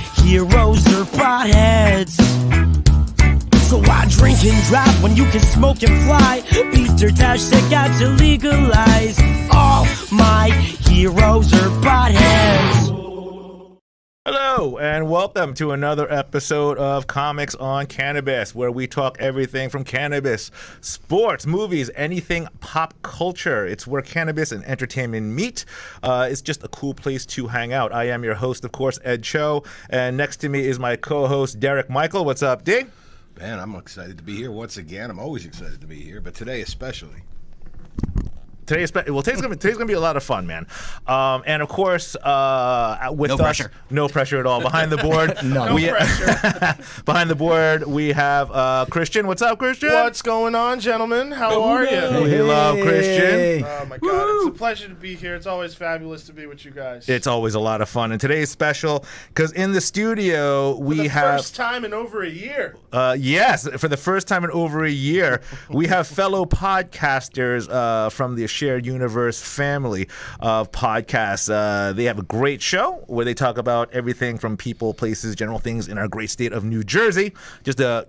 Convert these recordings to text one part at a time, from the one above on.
heroes or potheads. So why drink and drive when you can smoke and fly? Peter Tosh said got to legalize. All my heroes are potheads. Hello, and welcome to another episode of Comics on Cannabis, where we talk everything from cannabis, sports, movies, anything pop culture. It's where cannabis and entertainment meet. It's just a cool place to hang out. I am your host, of course, Ed Cho, and next to me is my co-host, Derek Michael. What's up, D? Man, I'm excited to be here once again. I'm always excited to be here, but today especially. Today's gonna be a lot of fun, man. And of course, with no us, pressure. No pressure at all. Behind the board, no pressure. Behind the board, we have Christian. What's up, Christian? What's going on, gentlemen? How are you? We love Christian. Oh my God, it's a pleasure to be here. It's always fabulous to be with you guys. It's always a lot of fun, and today's special because in the studio we have first time in over a year. Yes, for the first time in over a year, we have fellow podcasters from the Shared Universe family of podcasts. They have a great show where they talk about everything from people, places, general things in our great state of New Jersey. Just a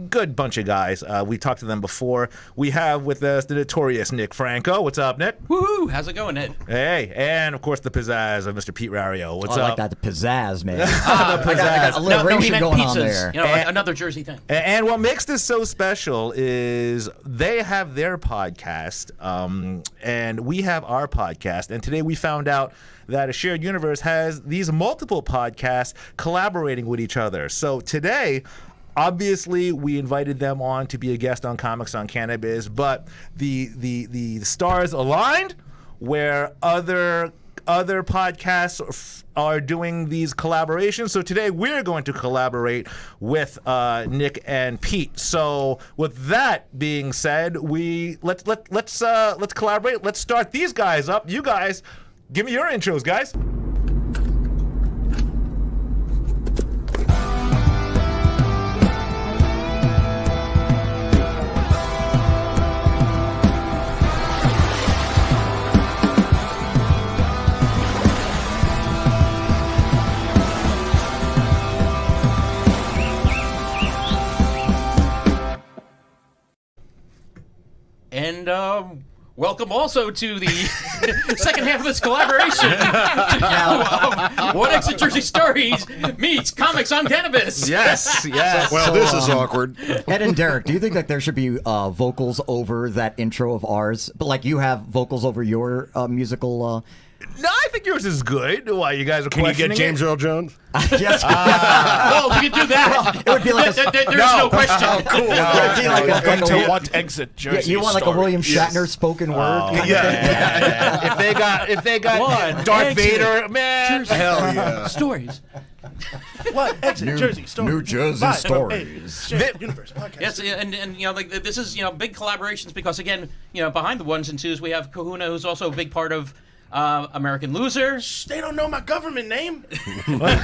good bunch of guys. We talked to them before. We have with us the notorious Nick Franco. What's up, Nick? Woohoo! How's it going, Ed? Hey, and of course the pizzazz of Mr. Pete Rario. What's I up? like that, the pizzazz, man. The I got pizzazz. alliteration he meant going pizzas. on there. You know, like another Jersey thing. And what makes this so special is they have their podcast, and we have our podcast. And today we found out that a Shared Universe has these multiple podcasts collaborating with each other. So today, obviously, we invited them on to be a guest on Comics on Cannabis, but the stars aligned where other podcasts are doing these collaborations. So today we're going to collaborate with Nick and Pete. So with that being said, let's collaborate. Let's start these guys up. You guys, give me your intros, guys. And welcome also to the second half of this collaboration. What Exit Jersey Stories meets Comics on Cannabis. Yes, yes. Well, this is awkward. Ed and Derek, do you think that there should be vocals over that intro of ours? But like you have vocals over your musical... No, I think yours is good. Why you guys are Can you questioning get James it? Earl Jones? Yes. Well, if you could do that, It would be like there's no question. Cool. It would be like Welcome to What Exit Jersey you want like a Stories. William Shatner spoken word? kind of thing? Yeah. If they got One Darth exit Vader, man. Jersey Hell yeah. Stories. What Exit Jersey Stories? New Jersey By Stories. a Shared Universe podcast. Yes, and you know, like this is big collaborations because again, behind the ones and twos we have Kahuna, who's also a big part of American Loser. They don't know my government name. My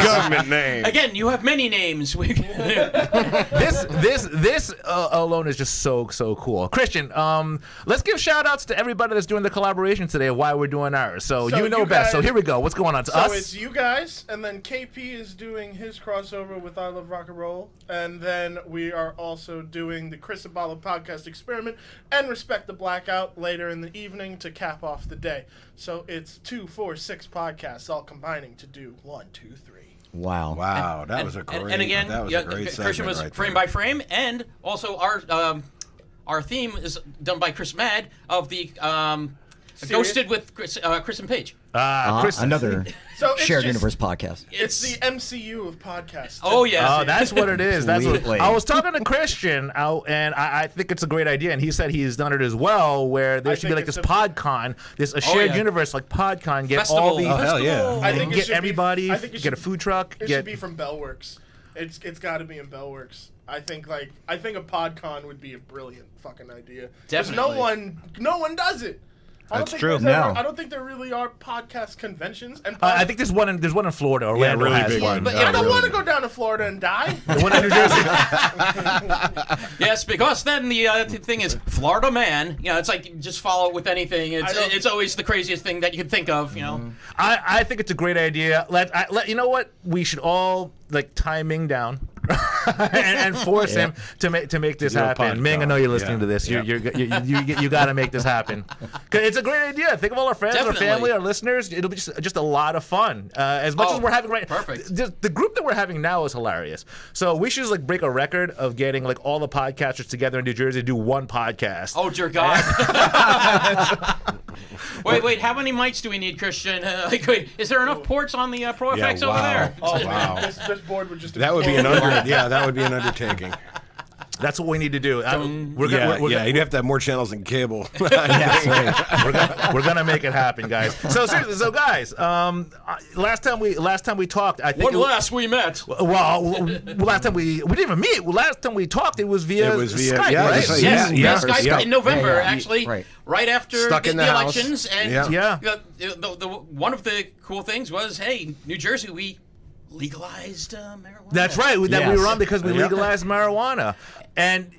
government name. Again, you have many names. This alone is just so cool. Christian, let's give shout outs to everybody that's doing the collaboration today and why we're doing ours. So you know best. So here we go. What's going on to us? So it's you guys, and then KP is doing his crossover with I Love Rock and Roll, and then we are also doing the Chris Abala podcast experiment and Respect the Blackout later in the evening to cap off the day. So it's 2, 4, 6 podcasts all combining to do 1, 2, 3. Wow. Wow, that was a great. And again, that was a great Christian was segment right frame there. by frame, and also our theme is done by Chris Mad of the Ghosted with Chris and Paige. Chris, Another So it's Shared just- Universe podcast. It's the MCU of podcasts. Oh yes. Oh, that's what it is. That's what, Completely. I was talking to Christian, and I think it's a great idea, and he said he's done it as well, where there should be like think this it's PodCon, a shared yeah. universe like PodCon, get Festival. all the, Oh, hell yeah. I think it get should be- everybody, I think it get a should- food truck, It get should be from Bellworks. It's got to be in Bellworks. I think a PodCon would be a brilliant fucking idea. 'Cause Definitely. no one does it. That's true. I don't think there really are podcast conventions. And I think there's one in Florida. Orlando really has big one. one. I don't want to go down to Florida and die. The one in New Jersey. Yes, because then the thing is, Florida man. You know, it's like just follow it with anything. It's always the craziest thing that you can think of. You know. I think it's a great idea. You know what? We should all tie Ming down and force him to make this happen. Ming, I know you're listening to this. You got to make this happen. 'Cause it's a great idea. Think of all our friends, Definitely. our family, our listeners. It'll be just a lot of fun. As much as we're having perfect. The group that we're having now is hilarious. So we should just break a record of getting all the podcasters together in New Jersey to do one podcast. Oh dear God. Wait, how many mics do we need, Christian? Wait, is there enough ports on the Pro FX over there? Oh, Wow. This board would just. That would be that would be an undertaking. That's what we need to do. You'd have to have more channels than cable. We're gonna make it happen, guys. So seriously, guys, last time we talked, I think Last we met. last time we didn't even meet. Last time we talked, it was via Skype, yeah, right? just Yes, Yeah. Skype Yeah. in November, Yeah, yeah. actually, right after Stuck in the house. elections. And Yeah. the one of the cool things was, hey, New Jersey, we legalized marijuana. That's right. We Yes. were on because we legalized marijuana, and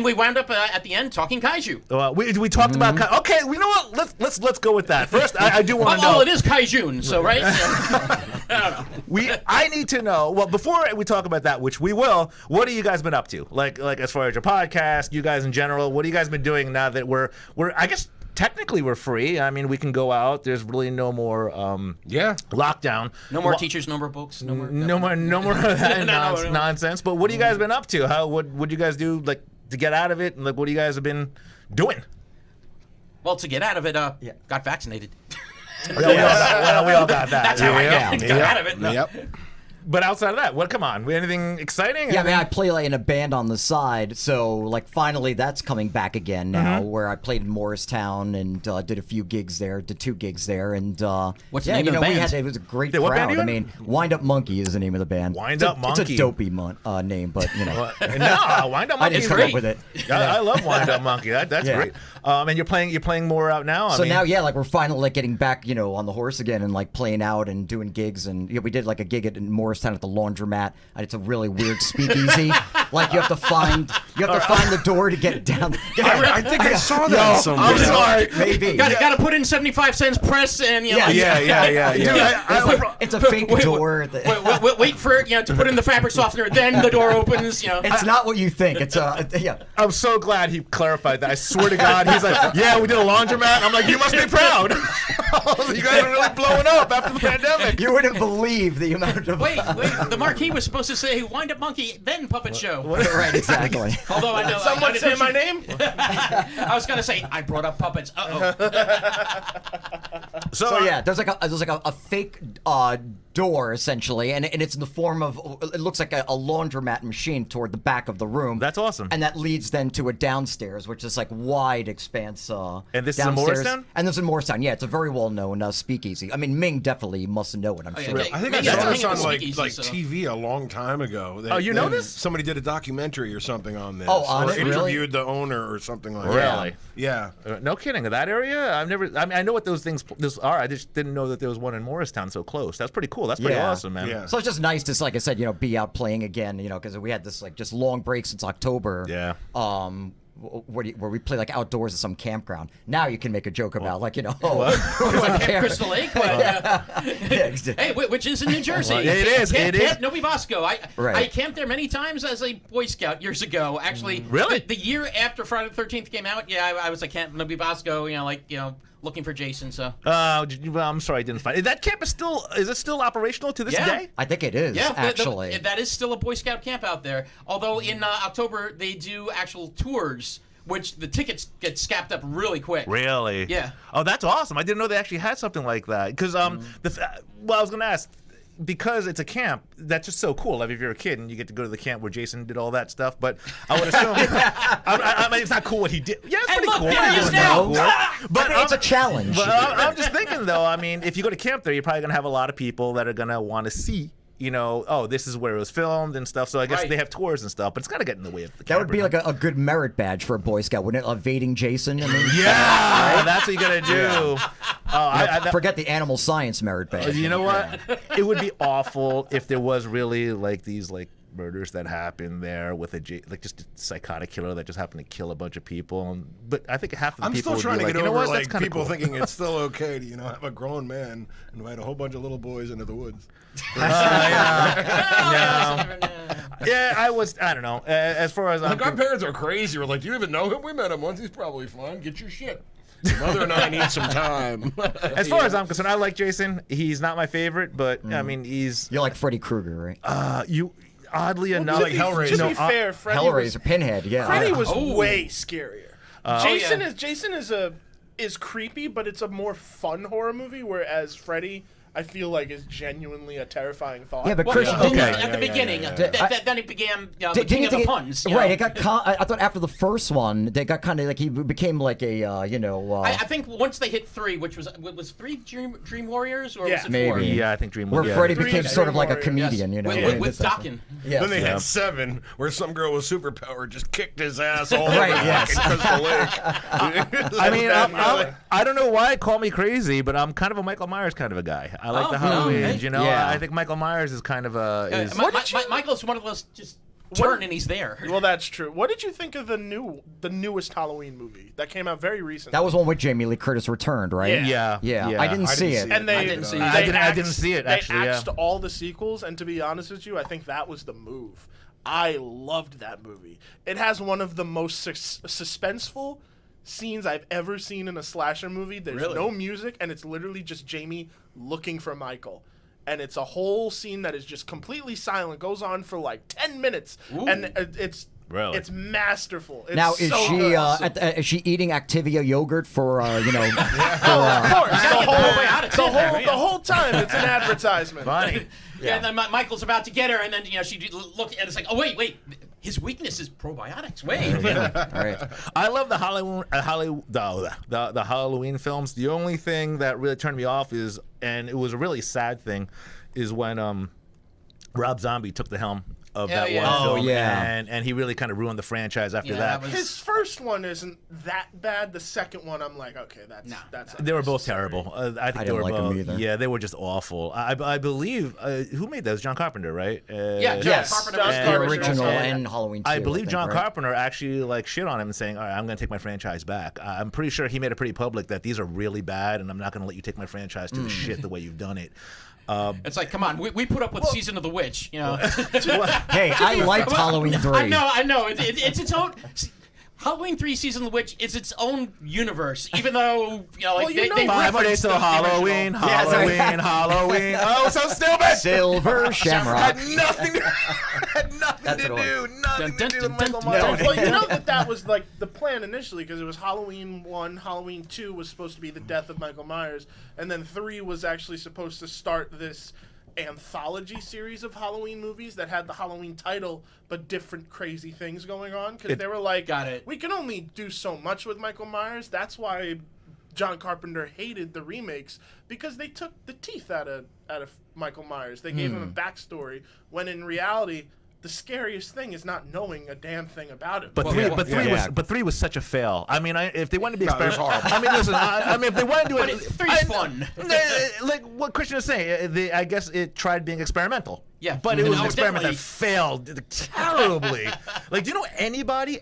we wound up at the end talking kaiju. we talked about okay. You know what? Let's go with that first. I do want to know. Oh, it is kaijun, so right. I don't know. I need to know. Well, before we talk about that, which we will, what have you guys been up to? Like as far as your podcast, you guys in general, what have you guys been doing now that we're I guess technically we're free. I mean, we can go out. There's really no more lockdown. No more teachers, no more books, no more of that No. nonsense. But what have you guys been up to? What you guys do to get out of it? And what you guys have been doing? Well, to get out of it, got vaccinated. We all got that. That's how I got out of it. Yep. But outside of that, come on? Anything exciting? Yeah, I mean, I play in a band on the side, so finally that's coming back again now. Where I played in Morristown and did a few gigs there, did 2 gigs there, and What's the name of the band? it was a great what band crowd. are you I in? mean, Wind Up Monkey is the name of the band. Wind Up It's Monkey. a dopey name, but No, Wind Up I Monkey just is come great. up with it. I love Wind Up Monkey. That's Yeah. great. And you're playing more out now. So now, we're finally getting back, on the horse again and playing out and doing gigs. And we did a gig in Morristown at the Laundromat. And it's a really weird speakeasy. You have to find the door to get down. I think I saw that somewhere. I'm sorry. Maybe. Got to put in 75 cents press and Yeah. Dude, It's a fake door. wait for it, to put in the fabric softener. Then the door opens. It's not what you think. It's I'm so glad he clarified that. I swear to God, he's like, yeah, we did a laundromat. I'm like, you must be proud. You guys are really blowing up after the pandemic. You wouldn't believe the amount of. Wait. The marquee was supposed to say "Wind Up Monkey," then puppet show. Right, exactly. Although I know Someone say my name. I was gonna say I brought up puppets. So yeah, there's a fake door essentially, and it's in the form of it looks like a laundromat machine toward the back of the room. That's awesome. And that leads then to a downstairs, which is wide expanse. And this is in downstairs. Morristown? And this is in Morristown. Yeah, it's a very well known speakeasy. I mean, Ming definitely must know it. I'm sure. yeah. I think I Yeah, saw yeah, this on speakeasy, so. TV a long time ago. Oh, you know this? Somebody did a documentary or something on this. Oh, on or it? Really? interviewed the owner or something like that. Really? Yeah. No kidding. That area? I mean, I know what those things are. I just didn't know that there was one in Morristown so close. That's pretty cool. That's pretty awesome, man. Yeah. So it's just nice to, like I said, be out playing again. Because we had this just long break since October. Yeah. Where we play outdoors at some campground. Now you can make a joke about Camp Crystal Lake. Hey, which is in New Jersey. Well, it is. Camp It is. Novi Bosco. I Right. camped there many times as a Boy Scout years ago. Actually, Really? the year after Friday the 13th came out, I was at Camp Novi Bosco. Looking for Jason. So. I'm sorry I didn't find it. That camp is it still operational to this Yeah. day? I think it is, Yeah, actually. that is still a Boy Scout camp out there. Although in October they do actual tours, which the tickets get scapped up really quick. Really? Yeah. Oh, that's awesome. I didn't know they actually had something like that. Because I was gonna ask. Because it's a camp, that's just so cool. If you're a kid and you get to go to the camp where Jason did all that stuff, but I would assume I mean, it's not cool what he did. Yeah, it's Hey, pretty look, cool. there he is It's now. cool. But It's a challenge. But I'm just thinking though. I mean, if you go to camp there, you're probably gonna have a lot of people that are gonna want to see oh, this is where it was filmed and stuff. So I guess Right. they have tours and stuff, but it's kind of getting in the way of the That would be camera. like a good merit badge for a Boy Scout, wouldn't it? Evading Jason. I mean, Yeah, that's what you gotta do. forget the animal science merit badge. You know what? It would be awful if there was really like these like murders that happen there with just a psychotic killer that just happened to kill a bunch of people. But I think half of the I'm people still trying would to be get like, over that's kinda people cool. thinking it's still okay to have a grown man invite a whole bunch of little boys into the woods. Yeah, I don't know. As far as I'm Like our parents are crazy. We're like, do you even know him? We met him once. He's probably fine. Get your shit. Your mother and I need some time. as far as I'm concerned, I like Jason. He's not my favorite, but I mean, he's You're like Freddy Krueger, right? oddly enough, like Hellraiser. To be fair, Freddy Hellraiser, Pinhead, yeah. Freddy was Oh. way scarier. yeah. Jason is creepy, but it's a more fun horror movie. Whereas Freddy, I feel like, is genuinely a terrifying thought. Yeah, but Well, Christian, didn't Okay. he, at the beginning, then he began the Didn't king you of the think puns. right? It got. I thought after the first one, they got kind of like he became like a, I think once they hit 3, which was 3 Dream Warriors, or was Yeah. it Maybe. 4? yeah, I think Dream. where yeah. Freddie Three became is sort of like a Warriors. comedian, you know. With Dokken. Yeah. Then they Yeah. had 7, where some girl with superpower just kicked his ass all Right, over yes. fucking Crystal Lake. I mean, Really? I don't know why. Call me crazy, but I'm kind of a Michael Myers kind of a guy. I like the Halloween. okay. Yeah. I think Michael Myers is kind of a. Is, Michael's one of those just turn and he's there. Well, that's true. What did you think of the newest Halloween movie that came out very recently? That was one with Jamie Lee Curtis returned, right? Yeah. yeah. I didn't see it. And they, I didn't see it. I didn't see it, actually, They yeah. axed all the sequels, and to be honest with you, I think that was the move. I loved that movie. It has one of the most suspenseful scenes I've ever seen in a slasher movie. There's Really? no music, and it's literally just Jamie looking for Michael. And it's a whole scene that is just completely silent. Goes on for like 10 minutes, and it's Really? it's masterful. It's Now is so she good. is she eating Activia yogurt for Of course, the whole time it's an advertisement. funny. Yeah, and then Michael's about to get her, and then she look, and it's like, oh wait, his weakness is probiotics. Wait, All right. I love the Halloween films. The only thing that really turned me off is, and it was a really sad thing, is when Rob Zombie took the helm of Yeah, that yeah. one Oh, film, yeah. and he really kind of ruined the franchise after Yeah, that. that was- His first one isn't that bad. The second one, I'm like, okay, that's. They were both unnecessary. terrible. I think I they didn't were like 'em both. either. Yeah, they were just awful. I believe who made those? John Carpenter, right? Yeah, John Yes, Carpenter John was the Carpenter. original And and Halloween 2. I believe John right? Carpenter actually like shit on him and saying, "All right, I'm going to take my franchise back." I'm pretty sure he made it pretty public that these are really bad, and I'm not going to let you take my franchise to the shit the way you've done it. it's like, come on, we put up with Season of the Witch, you know. Hey, I liked Halloween 3. I know. It's its own. Halloween 3 Season of the Witch is its own universe, even though they 5 more days till Halloween, Halloween, Halloween. Oh, so stupid! Silver Shamrock. Had nothing to That's do, what it nothing to do with Michael No. Myers. Well, you know that was like the plan initially, because it was Halloween 1, Halloween 2 was supposed to be the death of Michael Myers, and then 3 was actually supposed to start this anthology series of Halloween movies that had the Halloween title but different crazy things going on, because they were like, Got it. we can only do so much with Michael Myers. That's why John Carpenter hated the remakes, because they took the teeth out of Michael Myers. They gave him a backstory, when in reality the scariest thing is not knowing a damn thing about him. But three was such a fail. I mean, if they wanted to be experimental, I mean, listen. I mean, if they wanted to do But it, three's fun. Like what Christian is saying, I guess it tried being experimental. Yeah. but it was an No, experiment that definitely. failed terribly. Like, do you know anybody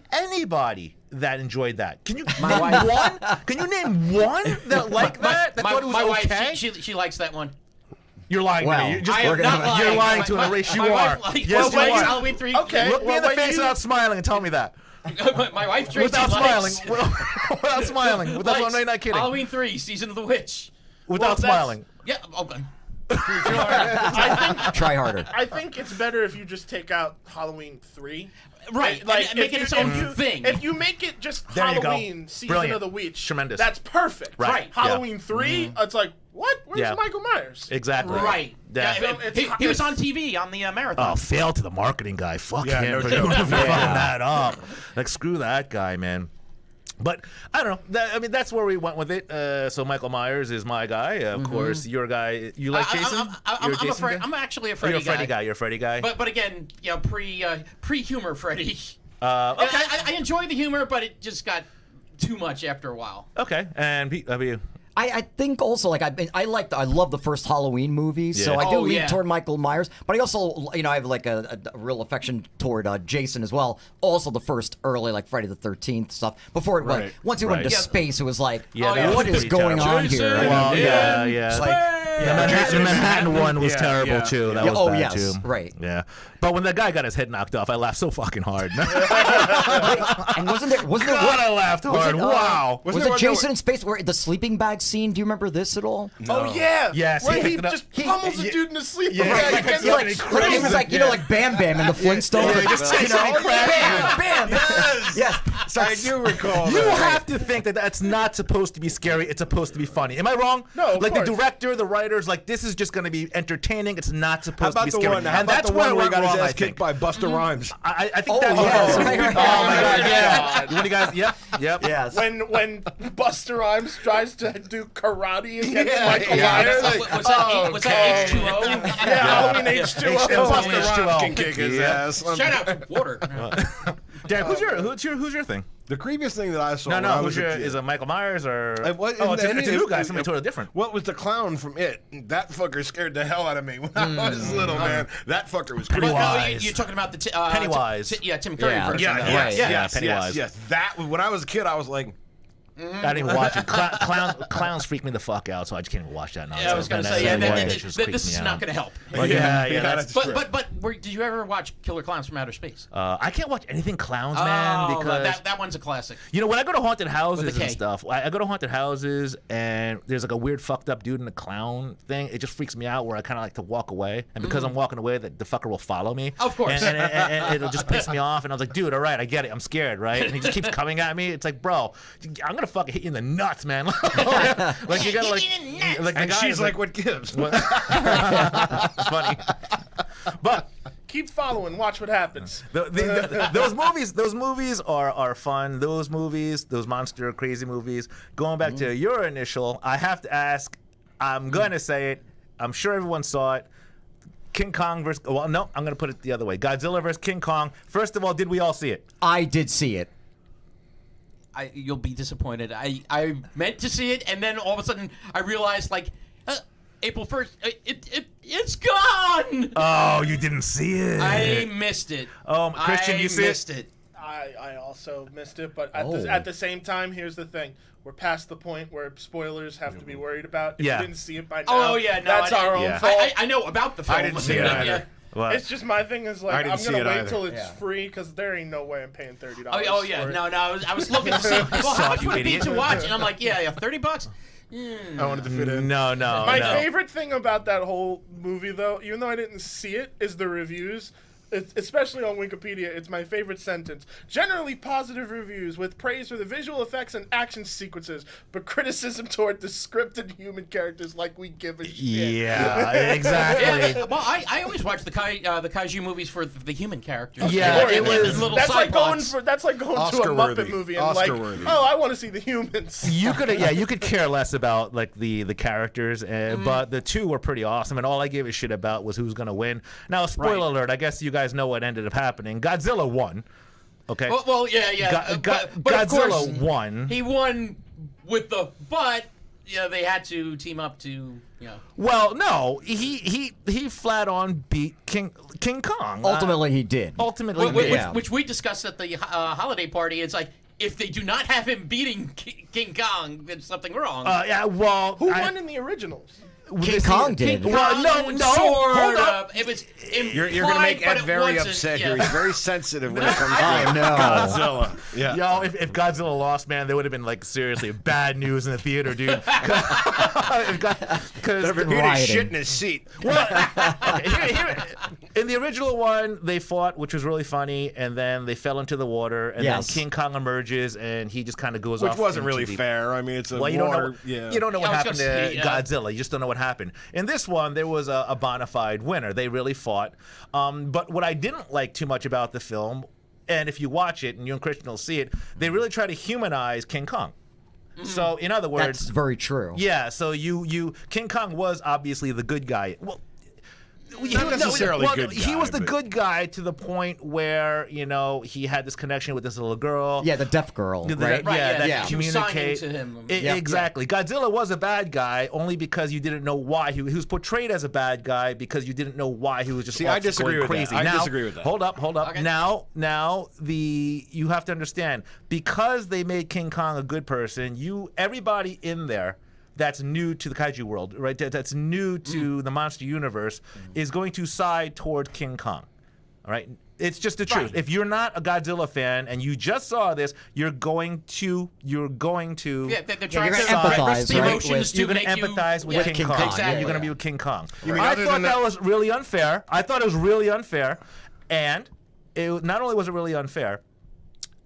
that enjoyed that? Can you name one? Can you name one that liked that? That thought it was my okay? wife, she likes that one. You're lying Well, to me. I am not lying. You're lying to an erase. You are. Yes, you are. Halloween 3. Okay. Look me in the when face you- without smiling and tell me that. My wife Tracy Without smiling. likes, Without smiling. Without likes I'm not kidding. Halloween 3 Season of the Witch. Without that's- smiling. Yeah. Okay. Try harder. I think it's better if you just take out Halloween 3. Right. Like, and make it its own thing. If you make it just There you go. Halloween Season Brilliant. of the Witch, Tremendous. that's perfect. Right. Halloween 3, it's like, what? Where's Yeah. Michael Myers? Exactly. Right. Yeah. Yeah, it's- he was on TV on the marathon. Oh, fail to the marketing guy. Fuck Yeah, him no for joke. fucking that up. Like, screw that guy, man. But I don't know. I mean, that's where we went with it. So Michael Myers is my guy. Of course, your guy. You like Jason? I'm actually a Freddy You're a Freddy guy. You're a Freddy guy. But again, pre-humor Freddy. Okay. I enjoy the humor, but it just got too much after a while. Okay. And Pete, how about you? I think also like I love the first Halloween movies, so I do lean toward Michael Myers, but I also I have like a real affection toward Jason as well. Also the first early like Friday the 13th stuff before it once he went into space, it was like what is going on here? Well, the Manhattan one was terrible too. That was bad too. Right. Yeah, but when the guy got his head knocked off, I laughed so fucking hard. And wasn't there? God, I laughed hard. Wow. Was it Jason in space where the sleeping bag scene? Do you remember this at all? No. Oh yeah. Yes. Where he just pummels a dude in the sleeping bag. It was like like Bam Bam in the Flintstones. Bam. Yes. So I do recall. You have to think that that's not supposed to be scary. It's supposed to be funny. Am I wrong? No. Like the director, the writers, like this is just going to be entertaining. It's not supposed to be scary. How about the one where he got his ass kicked by Busta Rhymes? I think that's. Oh my god! Yeah. When you guys, yep. Yes. When Busta Rhymes tries to do karate against Michael Myers. Was that H2O? Yeah, Halloween H2O. Busta Rhymes can kick his ass. Shout out water. Derek, who's your thing? The creepiest thing that I saw. No. Is it Michael Myers or? It's a new guy. Somebody totally different. What was the clown from It? That fucker scared the hell out of me when I was little, man. That fucker was creepy. You're talking about the Pennywise. Tim Curry version. Yeah, Pennywise. Yes. That when I was a kid, I was like. I didn't even watch it. Clowns freak me the fuck out, so I just can't even watch that nonsense. Yeah, I was going to say, this is not going to help. That's but did you ever watch Killer Clowns from Outer Space? I can't watch anything clowns, man, because that one's a classic. You know, when I go to haunted houses and stuff, I go to haunted houses and there's like a weird fucked up dude in the clown thing. It just freaks me out where I kind of like to walk away, and because I'm walking away, the fucker will follow me. Of course, and it'll just piss me off. And I was like, dude, all right, I get it, I'm scared, right? And he just keeps coming at me. It's like, bro, I'm gonna fucking hit you in the nuts, man. Like you gotta like and she's like, what gives? It's funny, but keep following. Watch what happens. Those movies are fun. Those movies, those monster crazy movies. Going back to your initial, I have to ask. I'm gonna say it. I'm sure everyone saw it. King Kong versus. Well, no, I'm gonna put it the other way. Godzilla versus King Kong. First of all, did we all see it? I did see it. You'll be disappointed. I meant to see it, and then all of a sudden I realized, like, April 1st, it's gone! Oh, you didn't see it. I missed it. Christian, you missed it? I also missed it, but at the same time, here's the thing. We're past the point where spoilers have to be worried about. If you didn't see it by now, that's our own fault. I know about the film. I didn't see it either. What? It's just my thing is like I'm gonna wait till it's free because there ain't no way I'm paying $30. Oh yeah, no. I was looking to see. Well, how much would it be to watch? And I'm like, yeah, $30. I wanted to fit in. No. My favorite thing about that whole movie, though, even though I didn't see it, is the reviews. Especially on Wikipedia, it's my favorite sentence. Generally positive reviews with praise for the visual effects and action sequences, but criticism toward the scripted human characters like we give a shit. Yeah, exactly. Well, I always watch the kaiju movies for the human characters. Yeah, it was. That's like going to a Muppet movie and Oscar-worthy. I want to see the humans. You could care less about like the characters, but the two were pretty awesome, and all I gave a shit about was who's gonna win. Now, spoiler alert, I guess you guys know what ended up happening. Godzilla won. Okay. Well, yeah. But Godzilla of course, won. He won with the but. Yeah, they had to team up to. Well, no, he flat on beat King Kong. Ultimately, he did. Which we discussed at the holiday party. It's like, if they do not have him beating King Kong, there's something wrong. Who won in the originals? King Kong did. Well, no. Hold up. It was. You're going to make Ed very upset here. He's very sensitive when it comes to Godzilla. Yeah. Yo, if Godzilla lost, man, there would have been like seriously bad news in the theater, dude. Because he had shit in his seat. Well, in the original one, they fought, which was really funny, and then they fell into the water, and then King Kong emerges, and he just kind of goes off. Which wasn't really fair. I mean, it's a water. You don't know what happened to Godzilla. You just don't know what happened. In this one, there was a bona fide winner. They really fought. But what I didn't like too much about the film and if you watch it, and you and Christian will see it, they really try to humanize King Kong. So, in other words, That's very true. yeah. So King Kong was obviously the good guy. Well, Not necessarily good He guy, was the but- good guy to the point where he had this connection with this little girl. Yeah, the deaf girl, right? That She was signing communicate. to him. Exactly. Godzilla was a bad guy only because you didn't know why. He was portrayed as a bad guy because you didn't know why he was just I disagree going with crazy. that. I Now, disagree with that. Hold up. Okay. Now you have to understand, because they made King Kong a good person, everybody in there that's new to the kaiju world, right? That's new to the monster universe is going to side toward King Kong. All right? It's just the truth. Right. If you're not a Godzilla fan and you just saw this, you're going to Yeah, they're trying you're to gonna empathize, the right, emotions you're to going to make you empathize with King Kong. Exactly. You're going to be with King Kong. You mean I other thought than that that- was really unfair. I thought it was really unfair, and not only was it really unfair.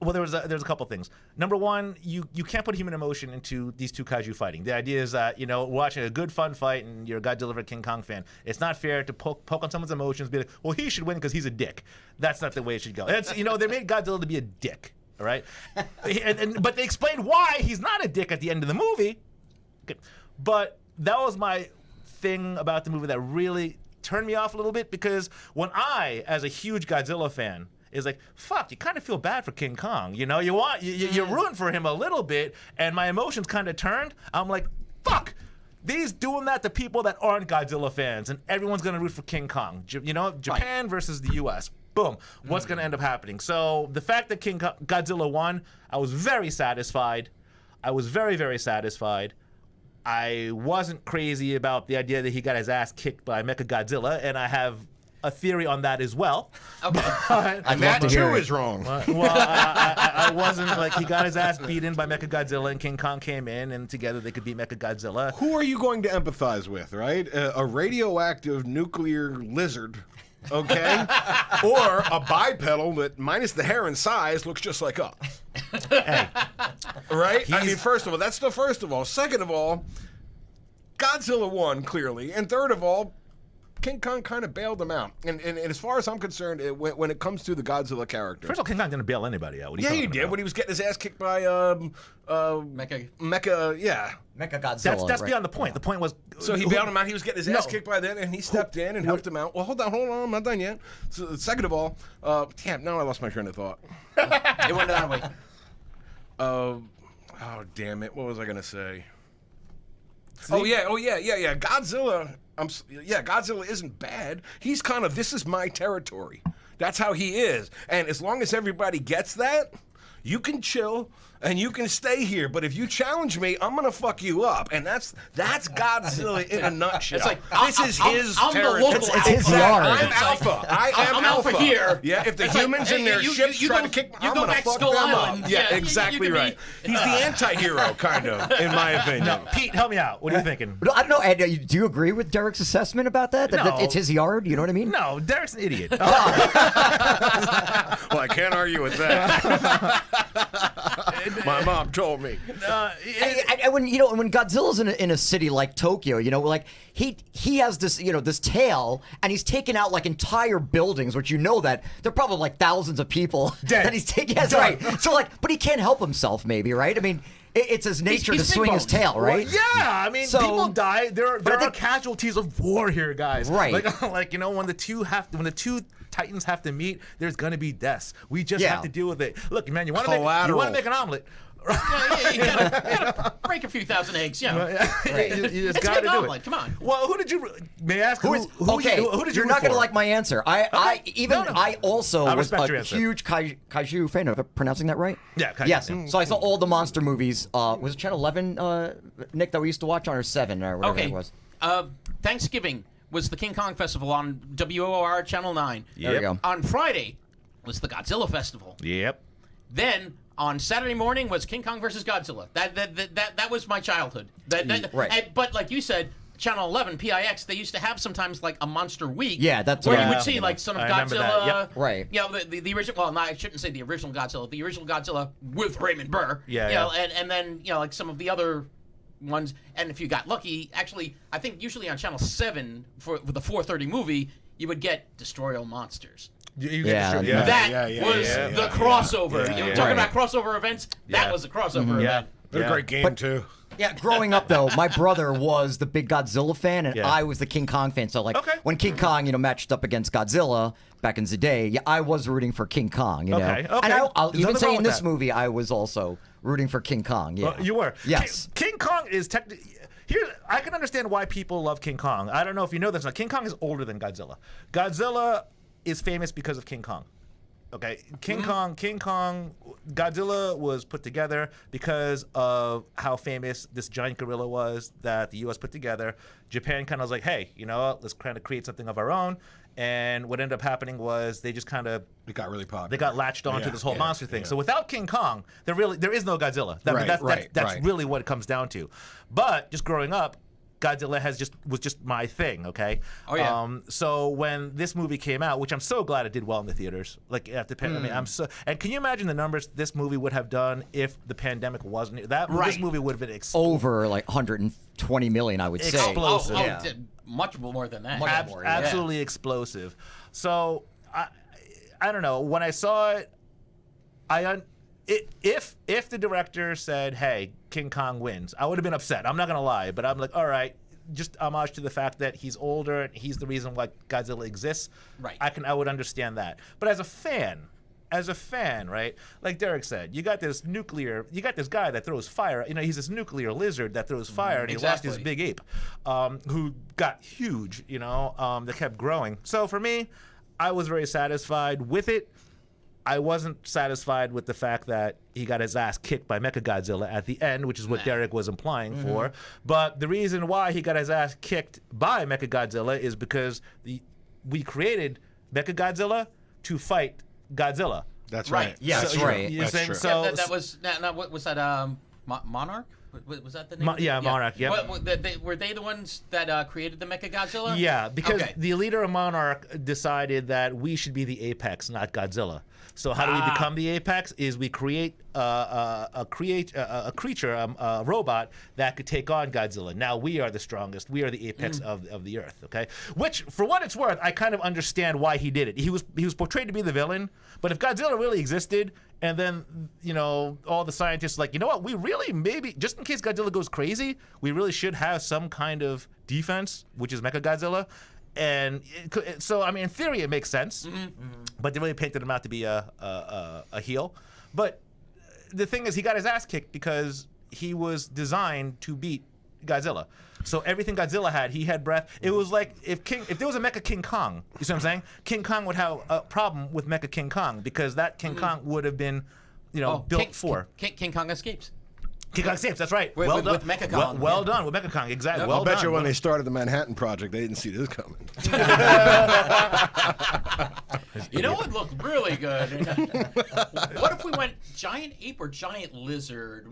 Well, there's a couple things. Number one, you can't put human emotion into these two kaiju fighting. The idea is that watching a good fun fight and you're a Godzilla or King Kong fan. It's not fair to poke on someone's emotions. Be like, well, he should win because he's a dick. That's not the way it should go. It's they made Godzilla to be a dick. All right, but they explained why he's not a dick at the end of the movie. Okay. But that was my thing about the movie that really turned me off a little bit, because when I, as a huge Godzilla fan, is like, fuck, you kind of feel bad for King Kong. You root for him a little bit, and my emotions kind of turned. I'm like, fuck, these doing that to people that aren't Godzilla fans, and everyone's gonna root for King Kong. Japan versus the U.S. Boom. What's gonna end up happening? So the fact that Godzilla won, I was very satisfied. I was very, very satisfied. I wasn't crazy about the idea that he got his ass kicked by Mechagodzilla, and I have a theory on that as well. Okay. I'd love That to too hear is it. wrong. Well, I wasn't like, he got his ass beaten by Mechagodzilla, and King Kong came in, and together they could beat Mechagodzilla. Who are you going to empathize with, right? A radioactive nuclear lizard, okay? Or a bipedal that, minus the hair and size, looks just like us. Hey, Right? I mean, first of all, that's the first of all. Second of all, Godzilla won, clearly. And third of all, King Kong kind of bailed him out. And as far as I'm concerned, when it comes to the Godzilla character. first of all, King Kong didn't bail anybody out. What are you Yeah, he talking did about? when he was getting his ass kicked by Mecha. yeah. Mechagodzilla. That's right. beyond the point. The point was, So he bailed him out. He was getting his ass kicked by then, and he stepped in and helped him out. Well, hold on, I'm not done yet. So, second of all, damn, now I lost my train of thought. It went that way. Oh, damn it! What was I gonna say? Oh yeah. Godzilla. Godzilla isn't bad. He's kind of, this is my territory. That's how he is. And as long as everybody gets that, you can chill and you can stay here. But if you challenge me, I'm gonna fuck you up. And that's Godzilla in a nutshell. It's like, this is his I'm the territory. local It's his alpha. yard. I'm It's like, alpha. I am I'm alpha here. Yeah, if the It's like, humans hey, in their you- ships you try go- to kick, you I'm go gonna back fuck Skull them Island. up. Yeah, Yeah, you exactly can be- right. He's the anti-hero, kind of, in my opinion. no, Pete, help me out. What are you thinking? But I don't know, Ed, do you agree with Derek's assessment about that? That No. it's his yard? You know what I mean? No, Derek's an idiot. Well, I can't argue with that. My mom told me. When Godzilla's in a city like Tokyo, like he has this this tail, and he's taken out like entire buildings, which that they're probably like thousands of people Dead. that he's taking. That's right. So but he can't help himself, maybe, right? I mean, it's his nature he's to swing his big tail, right? Well, yeah, I mean, So- people die. There I are think- casualties of war here, guys. Right. Like when the two titans have to meet, there's gonna be deaths. We just Yeah. have to deal with it. Look, man, you want to Collateral. make an omelet. Yeah, you gotta break a few thousand eggs. Yeah. You just It's got to an do omelet, it. come on. Well, who did you? May I ask who did you You're root not gonna for? like my answer. I also I was respect a your answer. huge kaiju fan. Am I pronouncing that right? Yeah, kaiju, Yes. yeah. So I saw all the monster movies. Was it Channel 11, Nick, that we used to watch on, or 7, or whatever Okay. it was? Thanksgiving was the King Kong Festival on WOR Channel 9. There we go. On Friday was the Godzilla Festival. Yep. Then on Saturday morning was King Kong versus Godzilla. That was my childhood. Right. But like you said, Channel 11 PIX, they used to have sometimes like a monster week. Yeah, that's where what you I'm would see thinking like of. Son of I remember that, Godzilla. yep. Right. You know, the original. Well, no, I shouldn't say the original Godzilla. The original Godzilla with Raymond Burr. Yeah, You know, yeah. and then like some of the other ones. And if you got lucky, actually, I think usually on Channel 7 for the 4:30 movie, you would get Destroy All Monsters. You Yeah, get yeah. That was the crossover. Yeah, You were yeah. talking Right. about crossover events. That was a crossover event. They're a great game too. Yeah, growing up though, my brother was the big Godzilla fan, and Yeah. I was the King Kong fan. So like, Okay. when King Kong, matched up against Godzilla back in the day, yeah, I was rooting for King Kong. You know, Okay, okay. and I'll There's even nothing say wrong in with this that. movie, I was also rooting for King Kong. Yeah, You were. Yes. King Kong is technically. Here, I can understand why people love King Kong. I don't know if you know this. King Kong is older than Godzilla. Godzilla is famous because of King Kong. Okay, King Kong, Godzilla was put together because of how famous this giant gorilla was that the U.S. put together. Japan kind of was like, hey, let's kind of create something of our own. And what ended up happening was they just kind of It got really popular. they got latched onto this whole monster thing. So without King Kong, there is no Godzilla. That's really what it comes down to. But just growing up, Godzilla was just my thing, okay? Oh, yeah. So when this movie came out, which I'm so glad it did well in the theaters, like after I mean, and can you imagine the numbers this movie would have done if the pandemic wasn't? This movie would have been over like 120 million, I would say. Explosive. Much more than that. Absolutely explosive. So I don't know. When I saw it, if the director said, "Hey, King Kong wins," I would have been upset. I'm not gonna lie, but I'm like, all right, just homage to the fact that he's older and he's the reason why Godzilla exists. Right. I would understand that. But as a fan, right? Like Derek said, you got this guy that throws fire. He's this nuclear lizard that throws fire, and he lost his big ape, who got huge. That kept growing. So for me, I was very satisfied with it. I wasn't satisfied with the fact that he got his ass kicked by Mechagodzilla at the end, which is what Derek was implying for. But the reason why he got his ass kicked by Mechagodzilla is because we created Mechagodzilla to fight Godzilla. That's right. Yeah, that's right. You're saying, true. so, that was what was that? Monarch? Was that the name? Yeah, Monarch. Yeah. Were they the ones that created the Mechagodzilla? Yeah, because Okay. the leader of Monarch decided that we should be the apex, not Godzilla. So how do we become the apex? Is we create a creature, a robot that could take on Godzilla. Now we are the strongest. We are the apex of the earth. Okay, which for what it's worth, I kind of understand why he did it. He was portrayed to be the villain, but if Godzilla really existed, and then all the scientists like, what, we really maybe just in case Godzilla goes crazy, we really should have some kind of defense, which is Mechagodzilla. And so, I mean, in theory, it makes sense, but they really painted him out to be a heel. But the thing is, he got his ass kicked because he was designed to beat Godzilla. So everything Godzilla had, he had breath. It was like if there was a Mecha King Kong, you see what I'm saying? King Kong would have a problem with Mecha King Kong because that King Kong would have been, built for. King Kong escapes. King Kong escapes. That's right. With Mecha Kong. Well done with Mecha Kong. Exactly. Well I'll bet done. you when they started the Manhattan Project, they didn't see this coming. You know what looked really good? What if we went giant ape or giant lizard?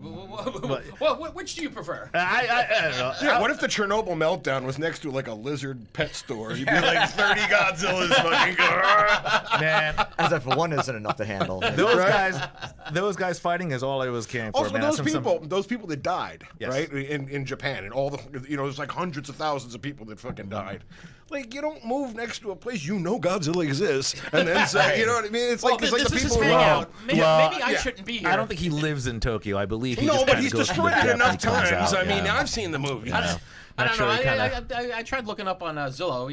Which do you prefer? I don't know. Yeah, what if the Chernobyl meltdown was next to like a lizard pet store? You'd be like 30 Godzillas fucking go. Man, As if one isn't enough to handle. those guys fighting is all I was caring for. Also, man. those people that died, Yes. right, in Japan, and all the, there's like hundreds of thousands of people that fucking died. Like, you don't move next to a place Godzilla exists, and then say, you know what I mean? It's like this the is people his who hangout. Maybe yeah. I shouldn't be here. I don't think he lives in Tokyo. I believe he No, just but kinda he's goes through destroyed the it enough depth and comes times. out, I mean, yeah. I've seen the movie. I don't know. Not sure he I tried looking up on Zillow.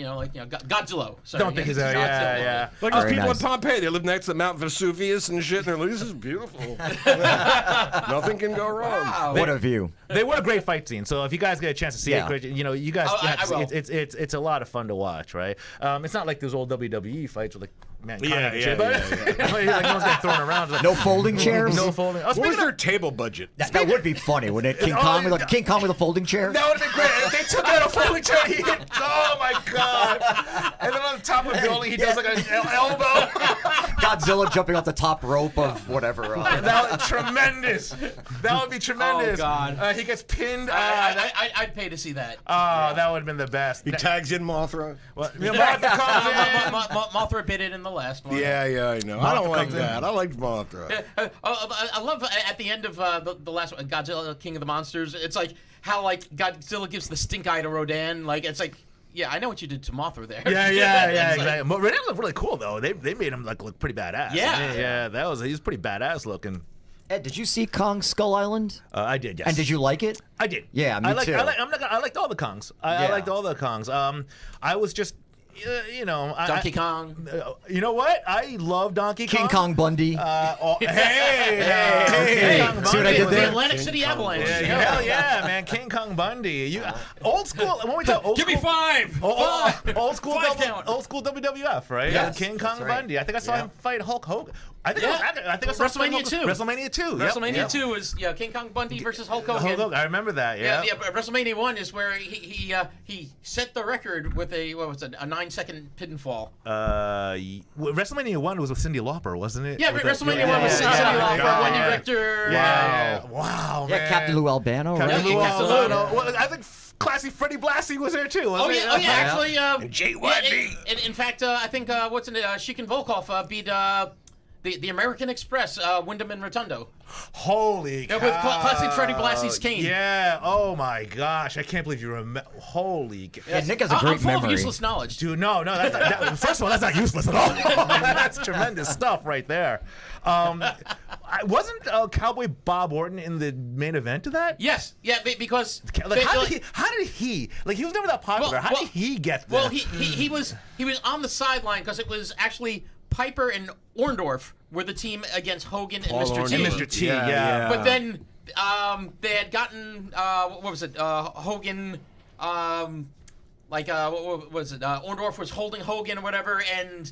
Godzilla. Sorry, Don't think he's there. Godzilla. Yeah. Like those Very people nice. in Pompeii, they live next to Mount Vesuvius and shit, and they're like, this is beautiful. Nothing can go wrong. Wow. What a view. They were a great fight scene. So if you guys get a chance to see Yeah. it, you guys, Oh, you have I to see will. it. It's a lot of fun to watch, right? It's not like those old WWE fights with like Mankind Yeah, and shit, yeah, but like no one's getting thrown around. Like, No folding chairs? No folding. Oh, What was speaking their of, table budget? That would be funny, wouldn't it? King Kong with a folding chair? that would have been great. If they took out a folding chair, he hit. Oh my god! And then on the top of the building, he does like an elbow. Godzilla jumping off the top rope of whatever. That would tremendous. That would be tremendous. Oh, God. He gets pinned. I'd pay to see that. That would have been the best. He tags in Mothra. Martha comes in. Mothra bit it in the last one. Yeah, I know. I don't like that. I liked Mothra. I love at the end of the last one, Godzilla, King of the Monsters. It's like how like Godzilla gives the stink eye to Rodan. Like it's like Yeah, I know what you did to Mothra there. Yeah, exactly. But Renee looked really cool though. They made him like look pretty badass. Yeah. He's pretty badass looking. Ed, did you see Kong Skull Island? I did, yes. And did you like it? I did. Yeah, me too. I liked all the Kongs. I liked all the Kongs. I was just, Donkey Kong. You know what? I love Donkey Kong. King Kong Bundy. Hey, King Kong See what I Bundy. did The there? Atlantic City Avalanche. Hell yeah, man! King Kong Bundy. Old school. When we talk old Give me school, 5. old school, Five count. old school WWF, right? Yes. King Kong That's right. Bundy. I think I saw him fight Hulk Hogan. I think I saw WrestleMania 2. WrestleMania 2. WrestleMania 2 is King Kong Bundy versus Hulk Hogan. I remember that. Yeah. But WrestleMania 1 is where he set the record with a 9-second pinfall. WrestleMania 1 was with Cyndi Lauper, wasn't it? Yeah, WrestleMania 1 was Cyndi Lauper, Wendy Richter. Wow, man. Yeah, Captain Lou Albano. Captain Right? Lou Captain Lou. Albano. Well, I think classy Freddie Blassie was there too. Wasn't he? Actually, JYD. in fact, I think Sheik and Volkov beat the American Express, Wyndham and Rotundo. Holy cow. With classic Freddie Blassie's cane. Yeah. Oh my gosh. I can't believe you remember. Holy. Yeah, Nick has a I'm great full memory. of useless knowledge. Dude, no. First of all, that's not useless at all. That's tremendous stuff right there. Wasn't Cowboy Bob Orton in the main event of that? Yes. Yeah, because Like, how did he? Like, he was never that popular. How did he get there? Well, he was on the sideline because it was actually Piper and Orndorff were the team against Hogan and Mr. T. And Mr. T, yeah. But then they had gotten what was it? Hogan. What was it? Orndorff was holding Hogan or whatever, and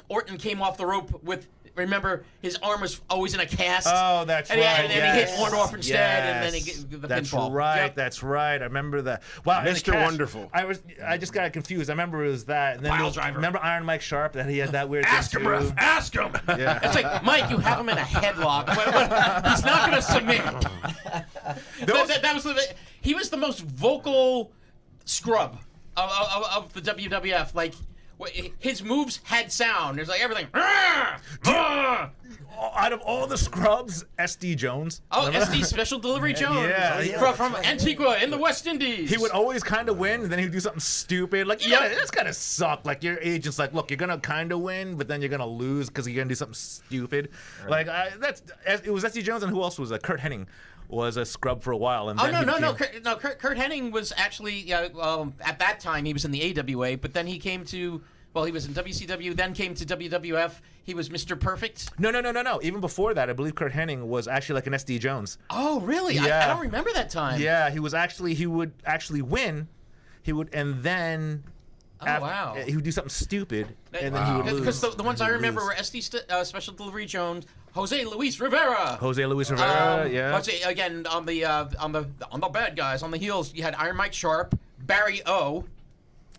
Orton came off the rope with. Remember, his arm was always in a cast. Oh, that's right. And then he hit Orndorff instead, and then he get the That's pinfall. right. Yep. That's right. I remember that. Wow, and the Mr. cast, Wonderful. I just got confused. I remember it was that. And then Pile driver. Remember Iron Mike Sharp that he had that weird. Ask thing him, too? ref. Ask him. Yeah. It's like, Mike, you have him in a headlock. He's not going to submit. That was he was the most vocal scrub of the WWF. Like, his moves had sound. There's like everything. Out of all the scrubs, SD Jones. Oh, SD Special Delivery Jones. Yeah. From Antigua in the West Indies. He would always kind of win, and then he would do something stupid. Like, that's kind of suck. Like, your agent's like, look, you're going to kind of win, but then you're going to lose because you're going to do something stupid. Right. Like, it was SD Jones, and who else was it? Kurt Hennig was a scrub for a while. And then Kurt Hennig was actually, at that time, he was in the AWA, but then he came to... Well, he was in WCW, then came to WWF. He was Mr. Perfect. No. Even before that, I believe Kurt Hennig was actually like an SD Jones. Oh, really? Yeah. I don't remember that time. Yeah, he would actually win. He would, and then... wow. He would do something stupid, and then he would lose. Because the ones I remember were SD Special Delivery Jones, Jose Luis Rivera. Yeah. Again, on the bad guys, on the heels, you had Iron Mike Sharp, Barry O.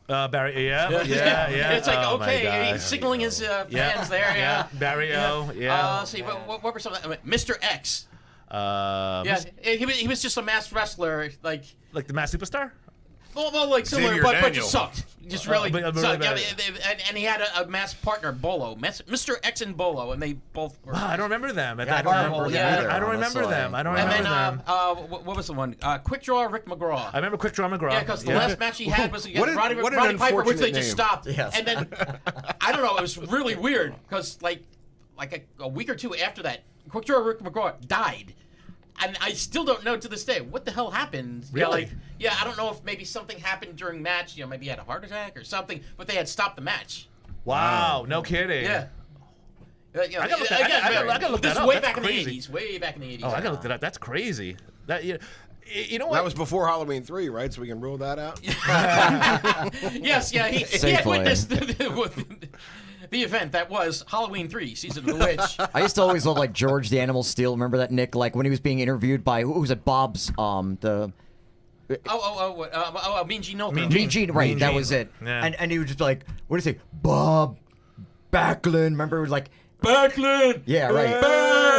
Barry, yeah. It's like, Oh, okay, he's signaling his fans there. Yeah. Barry O. Yeah. See, what were some? Mr. X. Yeah. He was just a masked wrestler, like the Masked Superstar. Well, like similar, Xavier but Daniel. just sucked. Just really but sucked. really And he had a masked partner, Bolo, Mr. X and Bolo, and they both were. Wow, I don't remember them. I don't remember them either. I don't remember them. And then what was the one? Quick Draw Rick McGraw. I remember Quick Draw McGraw. Yeah, because the last match he had was against What an Roddy Piper, which they unfortunate just name. stopped. Yes. And then I don't know, it was really weird because like a week or two after that, Quick Draw Rick McGraw died. And I still don't know to this day what the hell happened. Really? I don't know if maybe something happened during match. Maybe he had a heart attack or something. But they had stopped the match. Wow, no kidding. Yeah. I gotta look that This up. way That's back crazy. in the 80s. Way back in the 80s. Oh, I gotta look that up. That's crazy. That you know what? That was before Halloween 3, right? So we can rule that out. Yes, yeah. He had Safely. witnessed the event that was Halloween 3, Season of the Witch. I used to always love like George the Animal Steel. Remember that, Nick? Like when he was being interviewed by who was it? Bob's the Mean Gene Okerlund. Mean Gene, right? Mean That Gene. was it. Yeah. And he would just be like, what do you say, Bob Backlund? Remember, it was like Backlund. Yeah, right.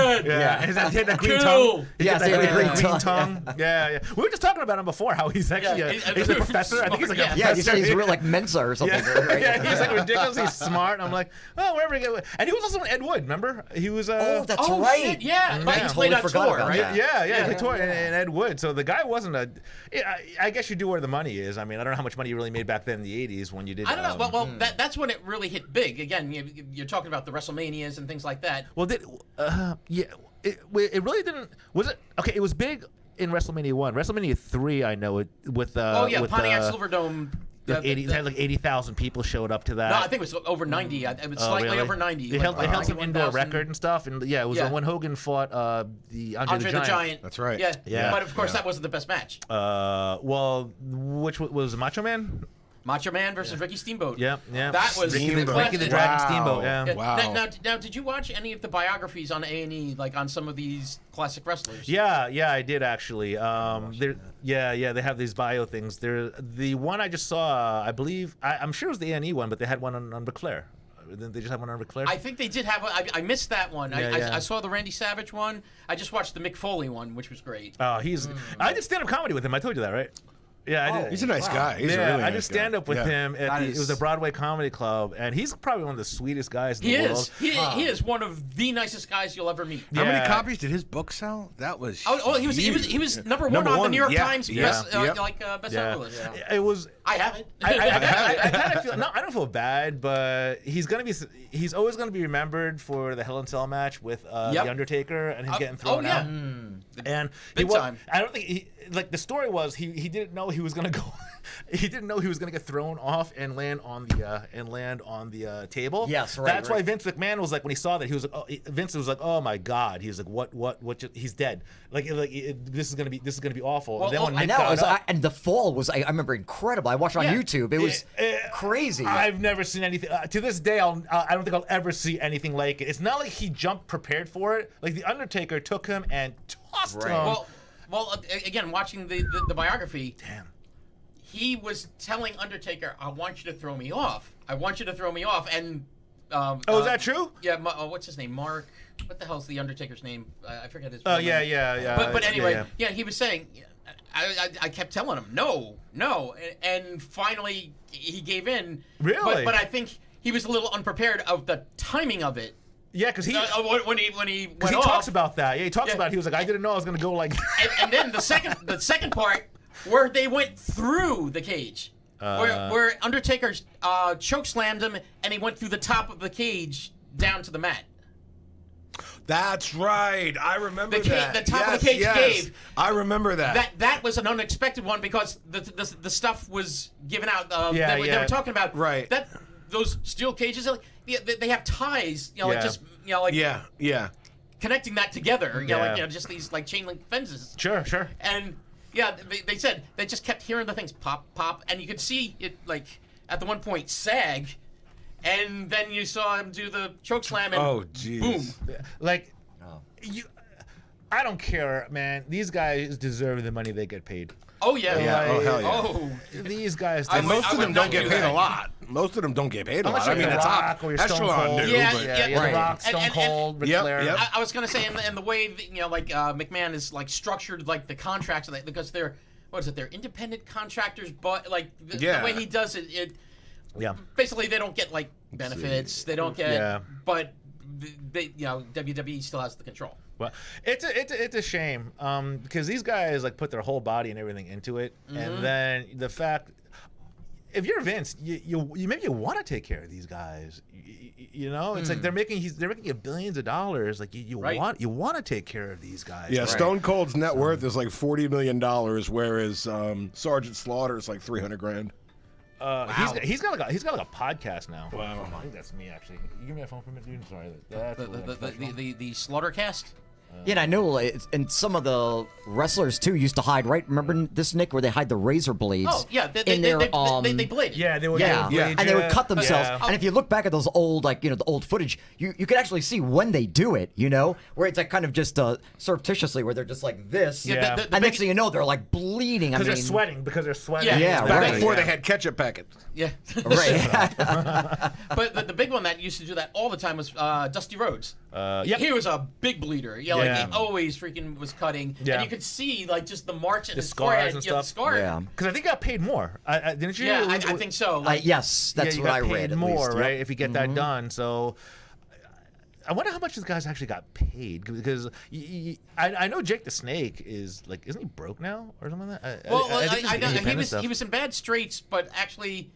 Ed! Yeah, he had that green Cool. tongue. Yes, he had the green tongue. Yeah. We were just talking about him before. How he's actually he's a professor. I think he's like a Yeah, professor. he's real like Mensa or something. Right? Yeah, he's like ridiculously smart. And I'm like, oh, wherever he get. And he was also in Ed Wood. Remember? He was. Oh, that's Oh, right. shit, yeah. But he totally played on forgot tour, about right? that. Yeah, he toured in Ed Wood. So the guy wasn't a. I guess you do where the money is. I mean, I don't know how much money you really made back then in the '80s when you did. I don't know. Well, that's when it really hit big. Again, you're talking about the WrestleManias and things like that. Well, it really didn't. Was it okay? It was big in WrestleMania 1. WrestleMania 3, I know it with. With, Pontiac Silverdome. Like 80,000 people showed up to that. No, I think it was over 90. It was slightly really? over 90. They held some indoor 91,000. record and stuff, and it was when Hogan fought the Andre the Giant. That's right. Yeah. But of course, that wasn't the best match. Well, which was Macho Man? Macho Man versus Ricky Steamboat. Yeah. That was Ricky the classic. Dragon Steamboat. Yeah. Yeah. Wow. Now, did you watch any of the biographies on A&E, like on some of these classic wrestlers? Yeah, I did actually. They have these bio things. The one I just saw, I believe, I'm sure it was the A&E one, but they had one on Ric Flair. Didn't they just have one on Ric Flair? I think they did have. I missed that one. Yeah. I saw the Randy Savage one. I just watched the Mick Foley one, which was great. Oh, I did stand-up comedy with him. I told you that, right? Yeah, I did. He's a nice guy. He's a really nice I did stand up with guy. him at it was a Broadway comedy club, and he's probably one of the sweetest guys in He the is. world. He is one of the nicest guys you'll ever meet. How many Yeah. copies did his book sell? That was. He was number one on the New York Times bestseller list. It was. I have it. I kind of feel I don't feel bad, but he's always gonna be remembered for the Hell in a Cell match with the Undertaker and him getting thrown out. And time. I don't think the story was he didn't know he was gonna go. He didn't know he was gonna get thrown off and land on the table. Yes, right. That's why Vince McMahon was like, when he saw that, he was like, Vince was like, oh my God. He was like, what? He's dead. This is gonna be awful. And then when I Nick know. got up, And the fall was, I remember, incredible. I watched it on YouTube. It was crazy. I've never seen anything. To this day, I don't think I'll ever see anything like it. It's not like he jumped prepared for it. Like the Undertaker took him and tossed him. Well, again, watching the biography. Damn. He was telling Undertaker, "I want you to throw me off. I want you to throw me off." And is that true? Yeah. What's his name? Mark. What the hell's the Undertaker's name? I forget his. Oh name. yeah. But anyway, he was saying. I kept telling him no, and finally he gave in. Really? But I think he was a little unprepared of the timing of it. Yeah, because when he went off, talks about that. Yeah, he talks about it. He was like, I didn't know I was gonna go like. and then the second part where they went through the cage, where Undertaker choke slammed him and he went through the top of the cage down to the mat. That's right. I remember that. The top of the cage gave. I remember that. That was an unexpected one because the stuff was given out. They were talking about right. That those steel cages, they have ties. Connecting that together. Just these like chain link fences. Sure. And they said they just kept hearing the things pop, and you could see it like at the one point sag. And then you saw him do the choke slam and boom. I don't care, man. These guys deserve the money they get paid. Oh yeah. Oh hell yeah. Oh. These guys. And most of them don't get paid that. a lot. Most of them don't get paid a lot. Unless I mean, you're it's Rock or you're Stone echelon Cold. do. Yeah, but yeah, The Rock, Stone Cold, Ric Flair. Yep. I was gonna say, and the way McMahon is like structured, like the contracts, because they're they're independent contractors, but like the way he does it. Basically, they don't get like benefits. They don't get. But WWE still has the control. Well, it's a shame because these guys like put their whole body and everything into it, and then the fact, if you're Vince, you maybe you want to take care of these guys. It's like they're making you billions of dollars. Like you want to take care of these guys. Yeah, Stone Cold's net worth is like $40 million, whereas Sergeant Slaughter is like $300,000. Wow. He's got like a podcast now. Wow. I think that's me actually. You give me a phone for a minute, dude. Sorry. That's The Slaughtercast. Yeah, and I know, and some of the wrestlers too used to hide. Right? Remember this, Nick, where they hide the razor blades? Oh yeah, they blade. Yeah, they would. And they would cut themselves. Yeah. And if you look back at those old, the old footage, you could actually see when they do it. Where it's like kind of just surreptitiously, where they're just like this. Yeah. And next thing you know, they're like bleeding. Because they're sweating. Yeah, Back right. before they had ketchup packets. Yeah. Right. But the big one that used to do that all the time was Dusty Rhodes. Yep. He was a big bleeder. Yeah, Yeah. like he always freaking was cutting. Yeah. And you could see like just the march in The his scars forehead. and Yeah, the stuff. scar. Yeah. Because I think you got paid more. Didn't you? Yeah, I think so. Like, Yes, that's you what got I paid read. At more, least. right? Yep. If you get that done. So I wonder how much these guys actually got paid because I know Jake the Snake is like, isn't he broke now or something like that? well, I think I it's know independent stuff. he was in bad straits, but actually,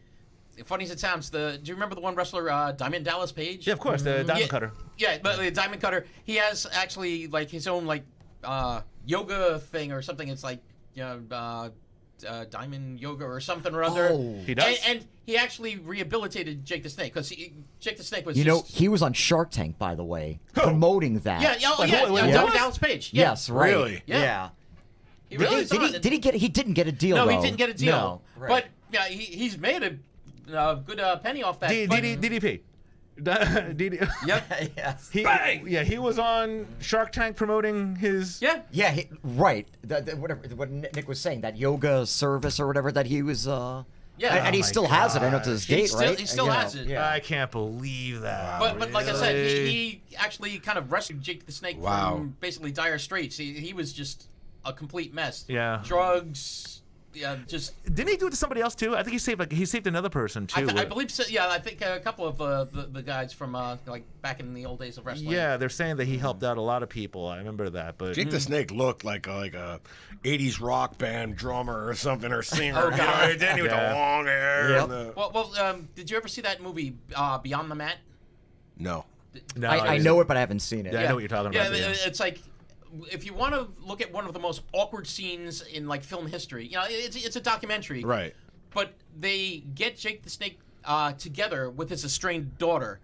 funny as it sounds, do you remember the one wrestler Diamond Dallas Page? Yeah, of course, the Diamond Cutter. Yeah, but the Diamond Cutter, he has actually like his own like yoga thing or something. It's like Diamond Yoga or something or other. Oh. He does? And he actually rehabilitated Jake the Snake because Jake the Snake was You know, just, he was on Shark Tank, by the way, promoting that. yeah, wait, Diamond what? Dallas Page. Yeah. Yes, right. Really? Yeah. He Really? was Did on he? it. Did he get? He didn't get a deal. No, though. he didn't get a deal. No, right. But yeah, he's made a good penny off that. but- DDP. Yep. yes. He was on Shark Tank promoting his. Yeah. Yeah, right. Whatever what Nick was saying, that yoga service or whatever that he was. Yeah. and he Oh my still has it. I know to this He date, still- right? he still You has know, it. Yeah. I can't believe that. But like I said, Really? he actually kind of rescued Jake the Snake Wow. from basically dire straits. He was just a complete mess. Yeah. Drugs. Yeah, just. Didn't he do it to somebody else too? I think he saved another person too. I believe so. Yeah, I think a couple of the guys from like back in the old days of wrestling. Yeah, they're saying that he helped out a lot of people. I remember that, but Jake the Snake looked like a 80s rock band drummer or something, or singer. Oh, You know, God. he did with Yeah. the long hair. Yep. And the... Well, did you ever see that movie Beyond the Mat? No. no, I know it, but I haven't seen it. Yeah, I know what you're talking about. Yeah, Yeah. it's like if you want to look at one of the most awkward scenes in like film history, you know, it's a documentary, Right. But they get Jake the Snake together with his estranged daughter,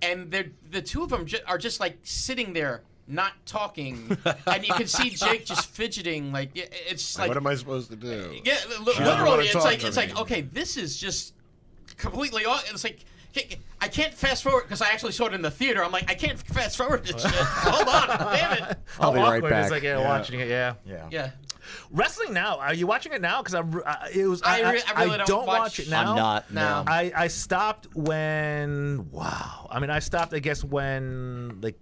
and the two of them are just like sitting there not talking, and you can see Jake just fidgeting. Like it's like What am I supposed to do? yeah, She doesn't literally, wanna it's talk like to it's me. like okay, this is just completely off. It's like I can't fast forward because I actually saw it in the theater. I'm like I can't fast forward this shit. Hold on, damn it. I'll be How right awkward back. It's like watching it. Yeah. Yeah. Yeah. Wrestling now? Are you watching it now? Because I really don't watch watch- it now. I'm not. No. I stopped when. Wow. I mean, I stopped. I guess when like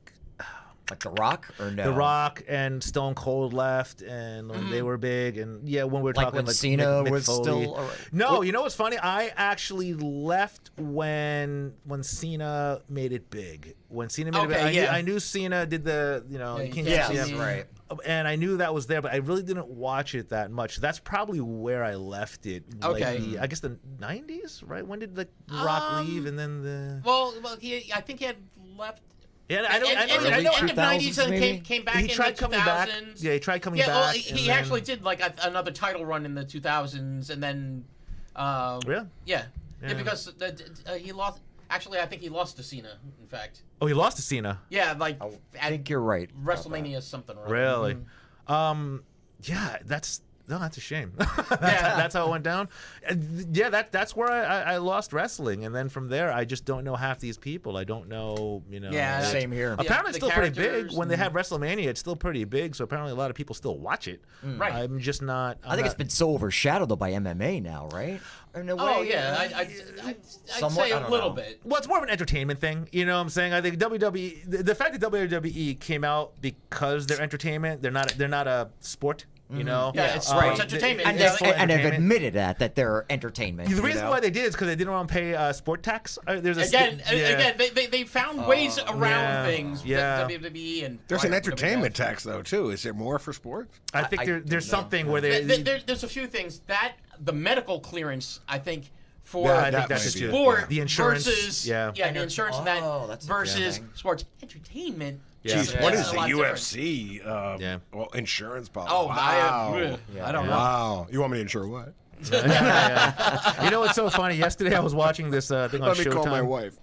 Like The Rock or no? The Rock and Stone Cold left, and when they were big, and yeah, when we were Like talking when like Cena Mick was Foley. still around. No, you know what's funny? I actually left when Cena made it big. When Cena made it Okay, big, yeah. I knew Cena did the Yeah, King yeah, of Yes, CM. right. And I knew that was there, but I really didn't watch it that much. That's probably where I left it. Okay. Like I guess the 90s, right? When did The Rock leave, and then the Well, I think he had left. yeah, I know. End of 90s and maybe? came back He in tried the 2000s. coming back. Yeah, he tried coming Yeah, well, back. he and then- actually did like another title run in the 2000s, and then. Yeah. Yeah, Yeah. because he lost. Actually, I think he lost to Cena. In fact, Oh, he lost to Cena. yeah, like I at think you're right. about that. WrestleMania something. Or other. Really? Yeah, that's a shame. Yeah. That's how it went down. Yeah, that's where I lost wrestling, and then from there, I just don't know half these people. I don't know, Yeah, Same here. Apparently, it's the still pretty big. characters When they and- have WrestleMania, it's still pretty big. So apparently, a lot of people still watch it. Right. I'm just not. I think it's been so overshadowed though by MMA now, right? In a way. Oh yeah, I'd Somewhat, say I a don't little know. bit. Well, it's more of an entertainment thing. You know what I'm saying? I think WWE, the fact that WWE came out because they're entertainment, they're not a sport. You know? Yeah, it's right. sports entertainment. And, Yeah, they've, full and they've entertainment. admitted they're entertainment. The you reason know? why they did is because they didn't want to pay sport tax. There's a Again, yeah. they found ways around Yeah. things. Yeah. WWE and There's an WWF. entertainment tax though too. Is there more for sports? I think there's don't know. something where they. There's a few things that the medical clearance I think for Yeah, I think that that's might be it. sport The insurance, versus yeah. the insurance and that that's a versus thing. sports entertainment. Yeah. Jeez, what Yeah. is A the lot different. UFC? Yeah. Well, insurance policy. Oh, wow. I don't know. Wow. You want me to insure what? Yeah. You know what's so funny? Yesterday I was watching this thing on Let me Showtime. call my wife.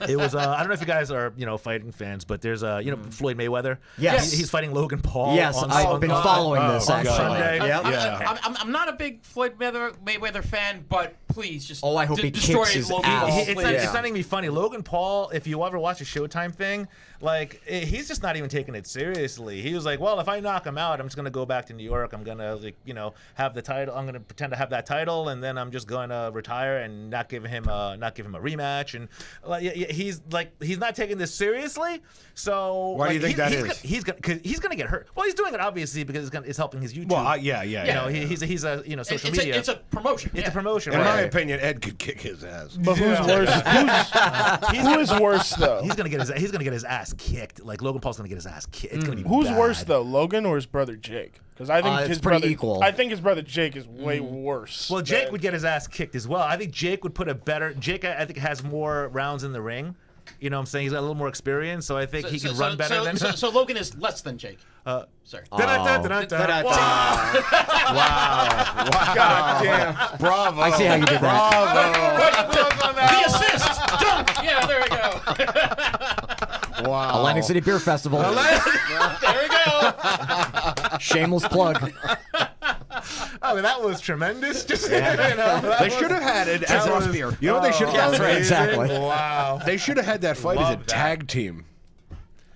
It was I don't know if you guys are fighting fans, but there's Floyd Mayweather. Yes. He's fighting Logan Paul. Yes, I've been following this on actually. Sunday. Yep. I'm not a big Floyd Mayweather fan, but please just Oh, I hope he destroy kicks his Logan ass. Paul, It's please. not even be funny. Logan Paul, if you ever watch a Showtime thing, like he's just not even taking it seriously. He was like, well, if I knock him out, I'm just gonna go back to New York. I'm gonna have the title. I'm gonna pretend to have that title, and then I'm just gonna retire and not give him a rematch. And he's not taking this seriously. So Why do you think that is? He's gonna get hurt. Well, he's doing it obviously because it's helping his YouTube. Well, He's a social media. It's a promotion. It's a promotion. In right? my opinion, Ed could kick his ass. But who's worse? Who is worse though? He's gonna get his ass kicked. Like Logan Paul's gonna get his ass kicked. It's gonna be Who's bad. worse though, Logan or his brother Jake? Because I think It's his pretty brother equal. I think his brother Jake is way worse. Well, Jake would get his ass kicked as well. I think Jake would put a better. Jake, I think, has more rounds in the ring. You know what I'm saying? He's got a little more experience, so I think he can run better than. So Logan is less than Jake. Sorry. Wow. God damn. Bravo. I see how you did that. The assist. Dunk. Yeah, there we go. Wow. Atlantic City Beer Festival. There we go. Shameless plug. Oh, that was tremendous. Just They should have had it as Ross a beer. You know what they should have That's right, exactly. Wow. They should have had that fight as a Love that. tag team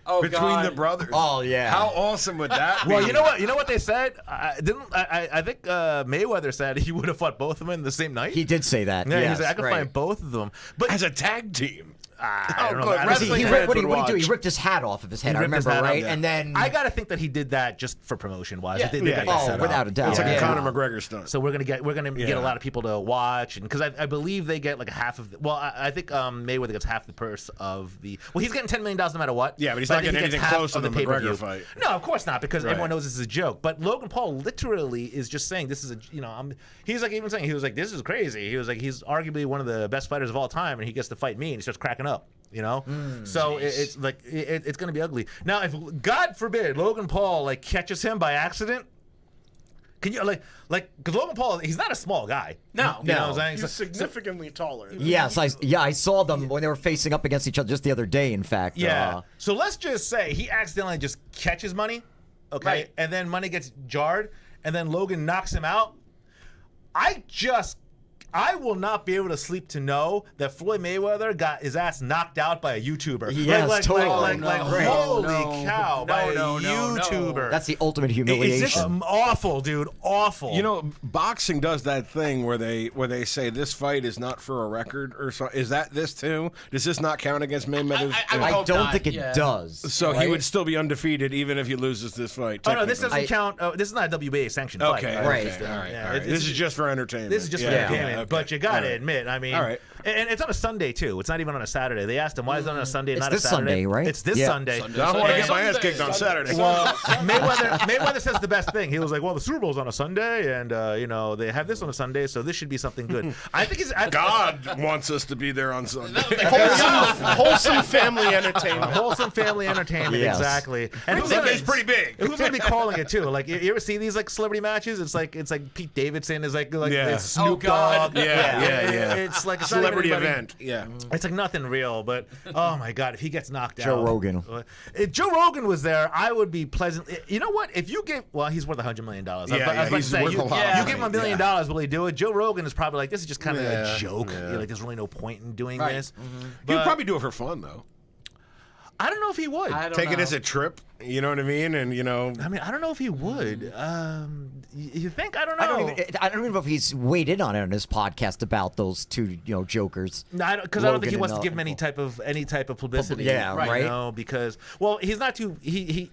Oh, between God. the brothers. Oh, yeah. How awesome would that be? Well, you know what? You know what they said? I think Mayweather said he would have fought both of them in the same night. He did say that. Yeah, yes, he's like, I can right. find both of them. But As a tag team. I don't know. good. I don't Because think- he Wrestling ripped, what fans would did he do? He watch. ripped his hat off of his head. I ripped his remember, hat off, right? yeah. And then I gotta think that he did that just for promotion wise. Yeah. They got that set up. without a doubt. It's like Yeah. a Conor McGregor stunt. So we're gonna get Yeah. a lot of people to watch, and because I believe they get like half of. I think Mayweather gets half the purse of the. Well, he's getting $10 million no matter what. Yeah, but he's I not think getting he gets anything half close to of the pay-per-view. McGregor fight. No, of course not, because Right. everyone knows this is a joke. But Logan Paul literally is just saying this is a. He's like even saying he was like, this is crazy. He was like, he's arguably one of the best fighters of all time, and he gets to fight me, and he starts cracking up. So it's like it's gonna be ugly. Now, if God forbid Logan Paul catches him by accident, can you because Logan Paul, he's not a small guy. No. You know what I'm saying? He's significantly taller. Yes, I saw them when they were facing up against each other just the other day. In fact, Yeah. So let's just say he accidentally just catches Money, okay, Right. and then Money gets jarred, and then Logan knocks him out. I will not be able to sleep to know that Floyd Mayweather got his ass knocked out by a YouTuber. Yes, totally. Holy cow, by a no. YouTuber. that's the ultimate Is humiliation. this awful, dude. Awful. You know, boxing does that thing where they say this fight is not for a record or so. Is that this too? Does this not count against Mayweather's? I would I hope don't not, think it yeah. does. So he right? would still be undefeated even if he loses this fight. Oh no, this doesn't technically. count. This is not a WBA sanctioned fight. Okay, Right. okay, all right, Yeah, all right. it's- This is just for entertainment. This is just for Yeah, entertainment, okay. but you gotta All right. admit, I mean, All right. and it's on a Sunday too. It's not even on a Saturday. They asked him why is it on a Sunday, It's not this a Saturday. Sunday, right? It's this Yeah. Sunday. I don't want to get my ass kicked on Saturday. Well, Mayweather says the best thing. He was like, "Well, the Super Bowl's on a Sunday, and they have this on a Sunday, so this should be something good." I think God wants us to be there on Sunday. Wholesome family entertainment. wholesome family entertainment, Yes. exactly. And who's Sunday's gonna, pretty big. who's gonna be calling it too? Like, you ever see these celebrity matches? It's like Pete Davidson is like Yeah. it's Snoop Oh, God. Dogg. Yeah. It's like it's not even Celebrity anybody- event. Yeah. It's like nothing real, but oh my God, if he gets knocked out. Joe Rogan. If Joe Rogan was there, I would be pleasant. You know what? If you give, well, he's worth $100 million. I was about to he's say, worth you, a lot. you give him $1 million, will he do it? Joe Rogan is probably like, this is just kind of Yeah, a joke. yeah. Like, there's really no point in doing Right. this. He would But probably do it for fun, though. I don't know if he would. I don't Take it know. as a trip. You know what I mean? And, I mean, I don't know if he would. You think? I don't know. I don't even know if he's weighed in on it on his podcast about those two, jokers. No, because I don't think he Logan wants to and, give him any type of publicity. Yeah, Right. right. You know, because he's not too. He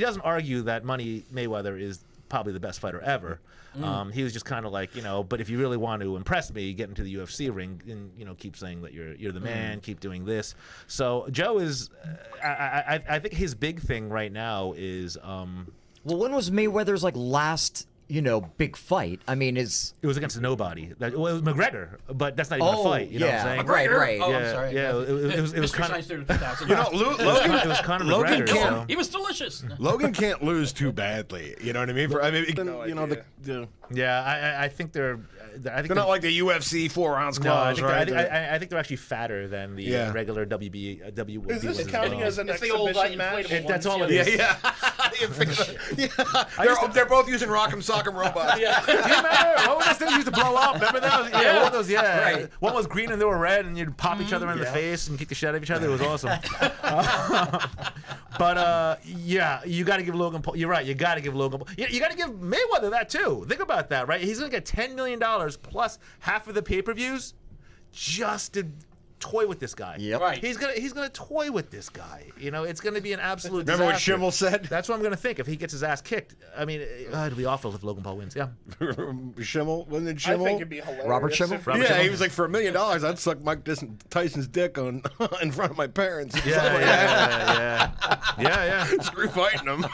doesn't argue that Money Mayweather is probably the best fighter ever. He was just kind of like, but if you really want to impress me, get into the UFC ring and keep saying that you're the man, keep doing this. So Joe is, I think his big thing right now is. Well, when was Mayweather's last, big fight? I mean, It was against a nobody. It was McGregor, but that's not even a fight. You know what I'm saying? right. Oh, Yeah, I'm sorry. yeah, it was Mystery kinda- Science Theater 2000. Logan, It was Conor Logan McGregor. can't- So. He was delicious. Logan can't lose too badly. You know what I mean? idea. Yeah, I think they're. They're not like the UFC 4-ounce No, gloves, right? I think they're actually fatter than the Yeah. regular WB. Is this counting as an It's the old, exhibition match? inflatable That's ones, all it is. They're both using Rock'em Sock'em robots. Do you remember what was those things used to blow up? Remember those? Yeah, one of those. Yeah, Right. One was green and they were red, and you'd pop each other in the face and kick the shit out of each other. It was awesome. But yeah, you got to give Logan Paul. You're right. You got to give Logan Paul. You got to give Mayweather that too. Think about that, right? He's gonna get $10 million plus half of the pay-per-views just to toy with this guy. Yep. Right. He's gonna toy with this guy. You know, it's gonna be an absolute. Remember what disaster. Schimmel said? That's what I'm gonna think if he gets his ass kicked. I mean, it'll be awful if Logan Paul wins. Yeah. Schimmel? Wasn't it I Schimmel? think it'd be hilarious. Robert Schimmel? if- Yeah, he was like, for $1 million, I'd suck Mike Tyson's dick on in front of my parents. Yeah. Screw fighting him.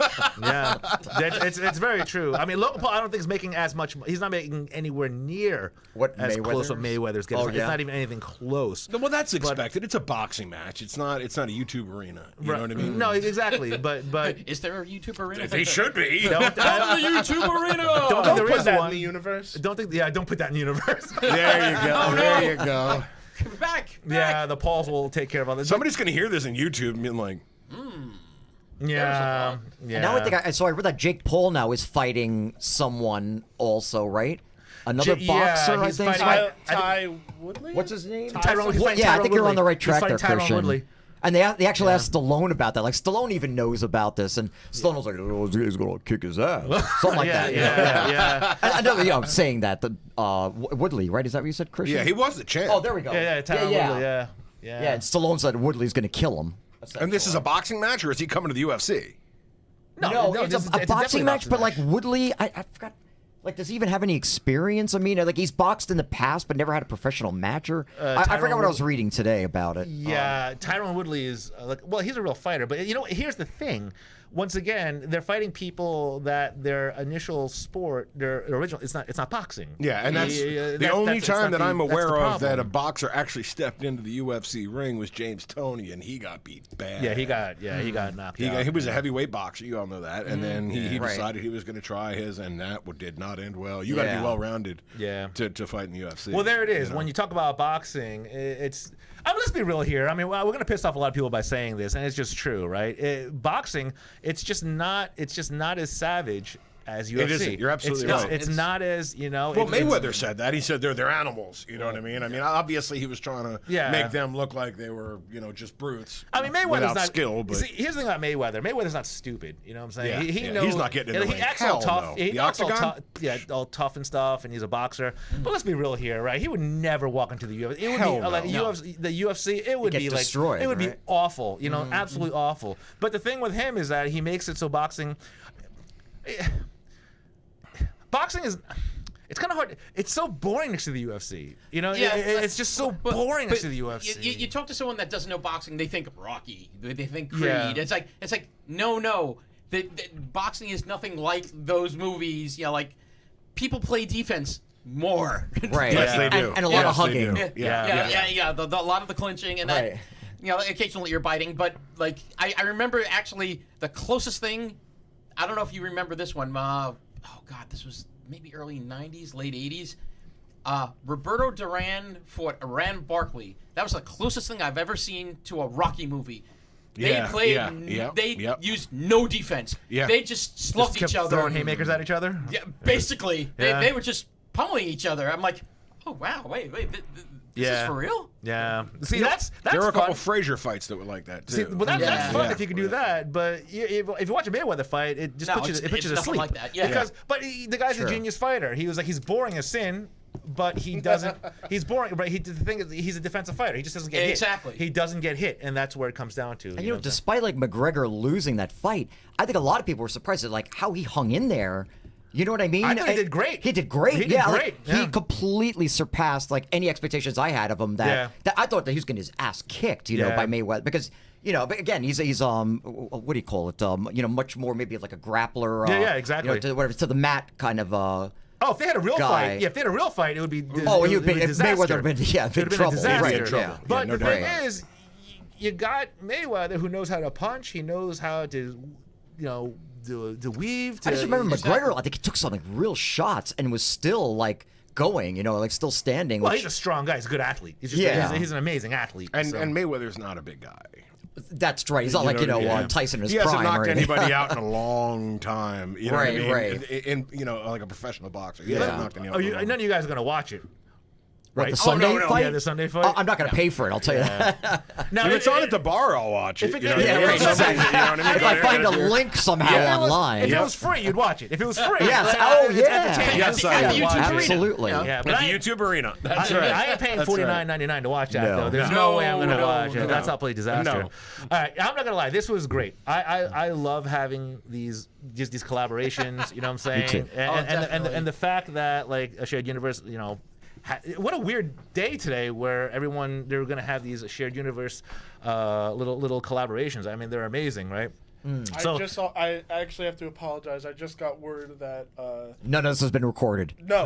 Yeah, it's very true. I mean, Logan Paul, I don't think is making as much. He's not making anywhere near What as close what Mayweather's? Mayweather's getting. Oh, It's yeah. not even anything close. Well, that's expected. It's a boxing match. It's not a YouTube arena. You know what I mean? No, exactly. But Is there a YouTube arena? They should be. don't, I, the YouTube arena. don't think Don't there put is that one. in the universe. Don't think. Yeah, don't put that in the universe. There you go. There you go. Back. Yeah, the Pauls will take care of all this. Somebody's gonna hear this on YouTube and be like, Yeah. Now I think I read that Jake Paul now is fighting someone also, right? Another Yeah, boxer, I he's think. fighting- Ty Woodley? What's his name? Tyrone- he's Well, fighting yeah, I Tyron think you're on the Woodley. right He's track there, fighting Tyron Christian. Woodley. And they actually asked Stallone about that. Like Stallone even knows about this, and Stallone was like, "Oh, he's gonna kick his ass," something like that. Yeah. I know, I'm saying that. Woodley, right? Is that what you said, Christian? yeah, he was the champ. Oh, there we go. Yeah, Tyron yeah. Woodley. Yeah. Yeah, and Stallone said Woodley's gonna kill him. And this is a boxing match, or is he coming to the UFC? No, it's this is- a definitely boxing match, but like Woodley, I forgot. Like, does he even have any experience? I mean, like he's boxed in the past, but never had a professional match. Or I Tyrone forgot what I was Woodley. reading today about it. Yeah, Tyron Woodley is he's a real fighter, but you know, here's the thing. Once again, they're fighting people that their initial sport, their original, it's not boxing. Yeah, and that's the only time that I'm aware of that a boxer actually stepped into the UFC ring was James Toney, and he got beat bad. he got knocked out. He was a heavyweight boxer, you all know that, and then he Right. decided he was going to try his, and that did not end well. You got to be Yeah. well-rounded, Yeah. to fight in the UFC. Well, there it is. you know? When you talk about boxing, it's. I mean, let's be real here. I mean, we're going to piss off a lot of people by saying this, and it's just true, right? Boxing, it's just not as savage as UFC. It isn't. You're absolutely It's- right. It's not as Well, it's- Mayweather said that. He said they're animals. You know what I mean? I mean, obviously he was trying to Yeah. make them look like they were, just brutes. I mean, Mayweather's without not skill, but see, here's the thing about Mayweather. Mayweather's not stupid. You know what I'm saying? Yeah, He yeah. knows He's not getting in the he ring. acts Hell all tough. no. He The acts all octagon? all tough and stuff, and he's a boxer. But let's be real here, right? He would never walk into the UFC. It would Hell be no. like No. the UFC. It would get be destroyed, like it would be right? awful. You know, absolutely awful. But the thing with him is that he makes it so boxing. Boxing is. It's kind of hard. It's so boring next to the UFC. You know, Yeah, it's just so boring next to the But UFC. You talk to someone that doesn't know boxing, they think Rocky, they think Creed. Yeah. It's like no. The boxing is nothing like those movies. You know, like people play defense more. Right. Yes, they do. And a lot of Yes, they hugging. do. Yeah. A lot of the clinching and that. Right. You know, occasionally you're biting, but like I remember actually the closest thing. I don't know if you remember this one. Oh God, this was maybe early '90s, late '80s. Roberto Duran fought Iran Barkley. That was the closest thing I've ever seen to a Rocky movie. They Yeah, played. yeah, They yep. used no defense. Yeah. They just slugged kept each other. throwing haymakers at each other. Yeah, basically, Yeah. they were just pummeling each other. I'm like, oh wow, wait, this Yeah. is for real? Yeah. See, that's There were a couple fun. Frazier fights that were like that too. See, well, that's Yeah. fun Yeah. if you can do that. But if you watch a Mayweather fight, it just No, puts you it's to nothing sleep. like that. Yeah. Because, but the guy's a genius fighter. He's boring as sin, but he doesn't. He's boring. But the thing is, he's a defensive fighter. He just doesn't get Exactly. hit. He doesn't get hit, and that's where it comes down to. And know you know, what I'm saying? despite like McGregor losing that fight, I think a lot of people were surprised at like how he hung in there. You know what I mean? I thought he did great. He did great. He did yeah, great, Like, yeah. he completely surpassed like any expectations I had of him. That I thought that he was getting his ass kicked, you know, Yeah. by Mayweather because. You know, but again, he's what do you call it? You know, much more maybe like a grappler. Yeah, exactly. You know, to the mat kind of. Oh, if they had a real guy. fight, if they had a real fight, it would be. Oh, it he would would be be- a disaster. Mayweather would have been- yeah, It big would have trouble. been a disaster. Right, in trouble. But Yeah, no the thing doubt. is, you got Mayweather who knows how to punch. He knows how to, to weave. I just remember Exactly. McGregor. I think he took some like real shots and was still like going, like still standing. Well, which, he's a strong guy. He's a good athlete. He's just Yeah. he's an amazing athlete. And so. and Mayweather's not a big guy. that's right. He's not like, Tyson in his He prime. hasn't knocked or anything. anybody out in a long time. You know what I Right, mean? right. In like a professional boxer. He hasn't knocked anyone out. None of you guys are gonna watch it. What, Right. the Sunday no. fight? Yeah, the Sunday fight. Oh, I'm not going to pay for it, I'll tell you that. Now, If it's on at the bar, I'll watch it. If it- you know what I yeah, mean? right, Something, exactly. you know what I mean? If I But find a it's- link somehow If it was- online. If it was free, you'd watch it. If it was free, Yes. it's Oh, yeah. entertaining. Yes, I I would would. watch it. Absolutely. Yeah, but At I, the YouTube arena. That's I, right. I ain't paying That's $49.99 to watch that No. though. There's No, no way I'm gonna no, watch it. no. That's probably a disaster. No. All right, I'm not gonna lie. This was great. I love having these collaborations. You know what I'm saying? too. And the fact that like a shared universe, what a weird day today where they're going to have these shared universe little collaborations. I mean, they're amazing, right? So I actually have to apologize. I just got word that None of this has been recorded. no,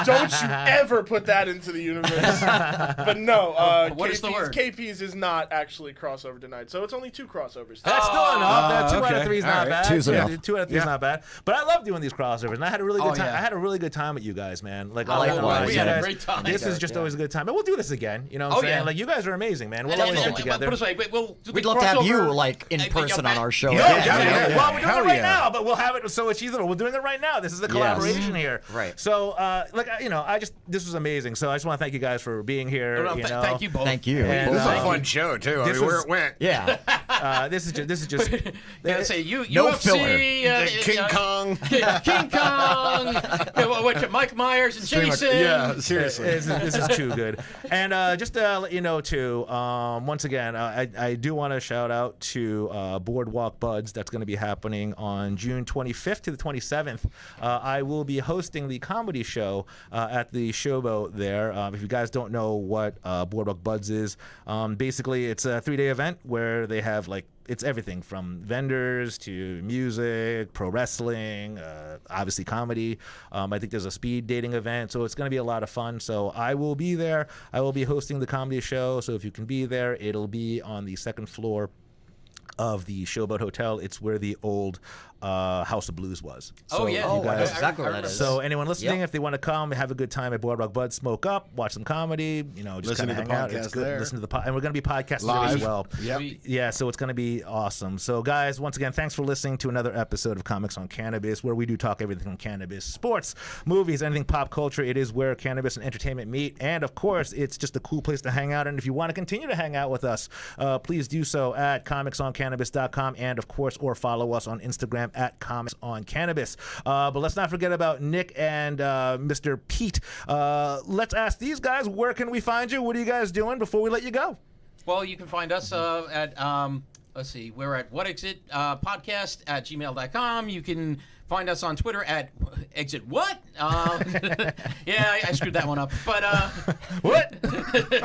don't you ever put that into the universe. But no, What is the word? KP's is not actually crossover tonight, so it's only 2 crossovers. that's still enough. 2 out of okay. 3 is All not right. bad. Two's enough. 2 out of 3 is not bad. But I love doing these crossovers, and I had a really good time. yeah. I had a really good time with you guys, man. Like Likewise, you we had a guys- great time. This is just always a good time, and we'll do this again. You know what I'm saying? yeah. Like you guys are amazing, man. We'll And- always and- get and- together. Put it this way, we'll do the We'd love to have you, crossover, like, in person on our show. Yeah, again. yeah. Well, we're doing Hell it right yeah. now, but we'll have it so it's easier. We're doing it right now. This is the collaboration here. Right. So, this was amazing. So I just want to thank you guys for being here. No, thank you both. Thank you. And, This is a thank fun show, too. I This mean, where was- it went. Yeah. This is just. Yeah, say you No UFC, filler. King Kong. King Kong, Mike Myers and Jason. Yeah, seriously. This is too good. And just to let you know, too, once again, I do want to shout out to Boardwalk Buds. That's going to be happening on June 25th to the 27th. I will be hosting the comedy show at the Showboat there. If you guys don't know what Boardwalk Buds is, basically it's a 3-day event where they have it's everything from vendors to music, pro wrestling, obviously comedy. I think there's a speed dating event, so it's going to be a lot of fun. So I will be there. I will be hosting the comedy show. So if you can be there, it'll be on the 2nd floor of the Showboat Hotel. It's where the old House of Blues was. So yeah. you guys- that's exactly what that is. So anyone listening, Yep. if they want to come, have a good time at Boardwalk Buds, smoke up, watch some comedy, just Listen kind of to hang the out. podcast It's good. there. Listen to the and we're going to be podcasting Live. there as well. Yep. Yeah, so it's going to be awesome. So guys, once again, thanks for listening to another episode of Comics on Cannabis, where we do talk everything on cannabis, sports, movies, anything pop culture. It is where cannabis and entertainment meet, and of course, it's just a cool place to hang out. And if you want to continue to hang out with us, please do so at comicsoncannabis.com, and of course, or follow us on Instagram at Comics on Cannabis. But let's not forget about Nick and Mr. Pete. Let's ask these guys, where can we find you? What are you guys doing before we let you go? Well, you can find us at let's see, we're at What Exit Podcast at gmail.com. You can find us on Twitter at Exit What? Yeah, I screwed that one up. But What?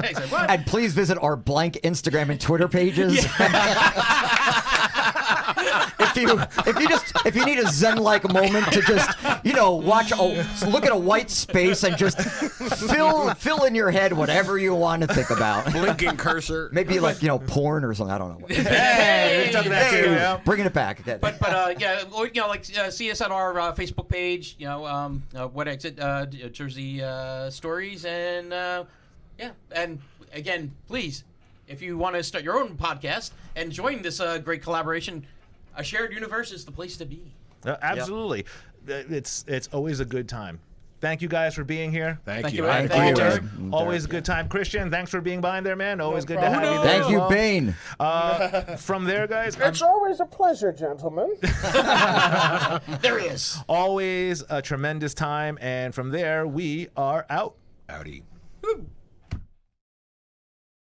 Exit What? And please visit our blank Instagram and Twitter pages. if you need a zen-like moment to just look at a white space and just fill in your head whatever you want to think about. Blinking cursor. Maybe porn or something. I don't know. Hey, you're talking that too, yeah. Bringing it back. Okay. But yeah, or, see us at our Facebook page. What Exit Jersey Stories, and yeah, and again, please, if you want to start your own podcast and join this great collaboration, a shared universe is the place to be. Absolutely. It's always a good time. Thank you guys for being here. Thank you. Thank Thank you. you, Derek. Always a good time. Christian, thanks for being behind there, man. Always good to problem. have you there. Thank as you, well. Bane. From there, guys, It's always a pleasure, gentlemen. There he is. always a tremendous time. And from there, we are out. Howdy. Woo.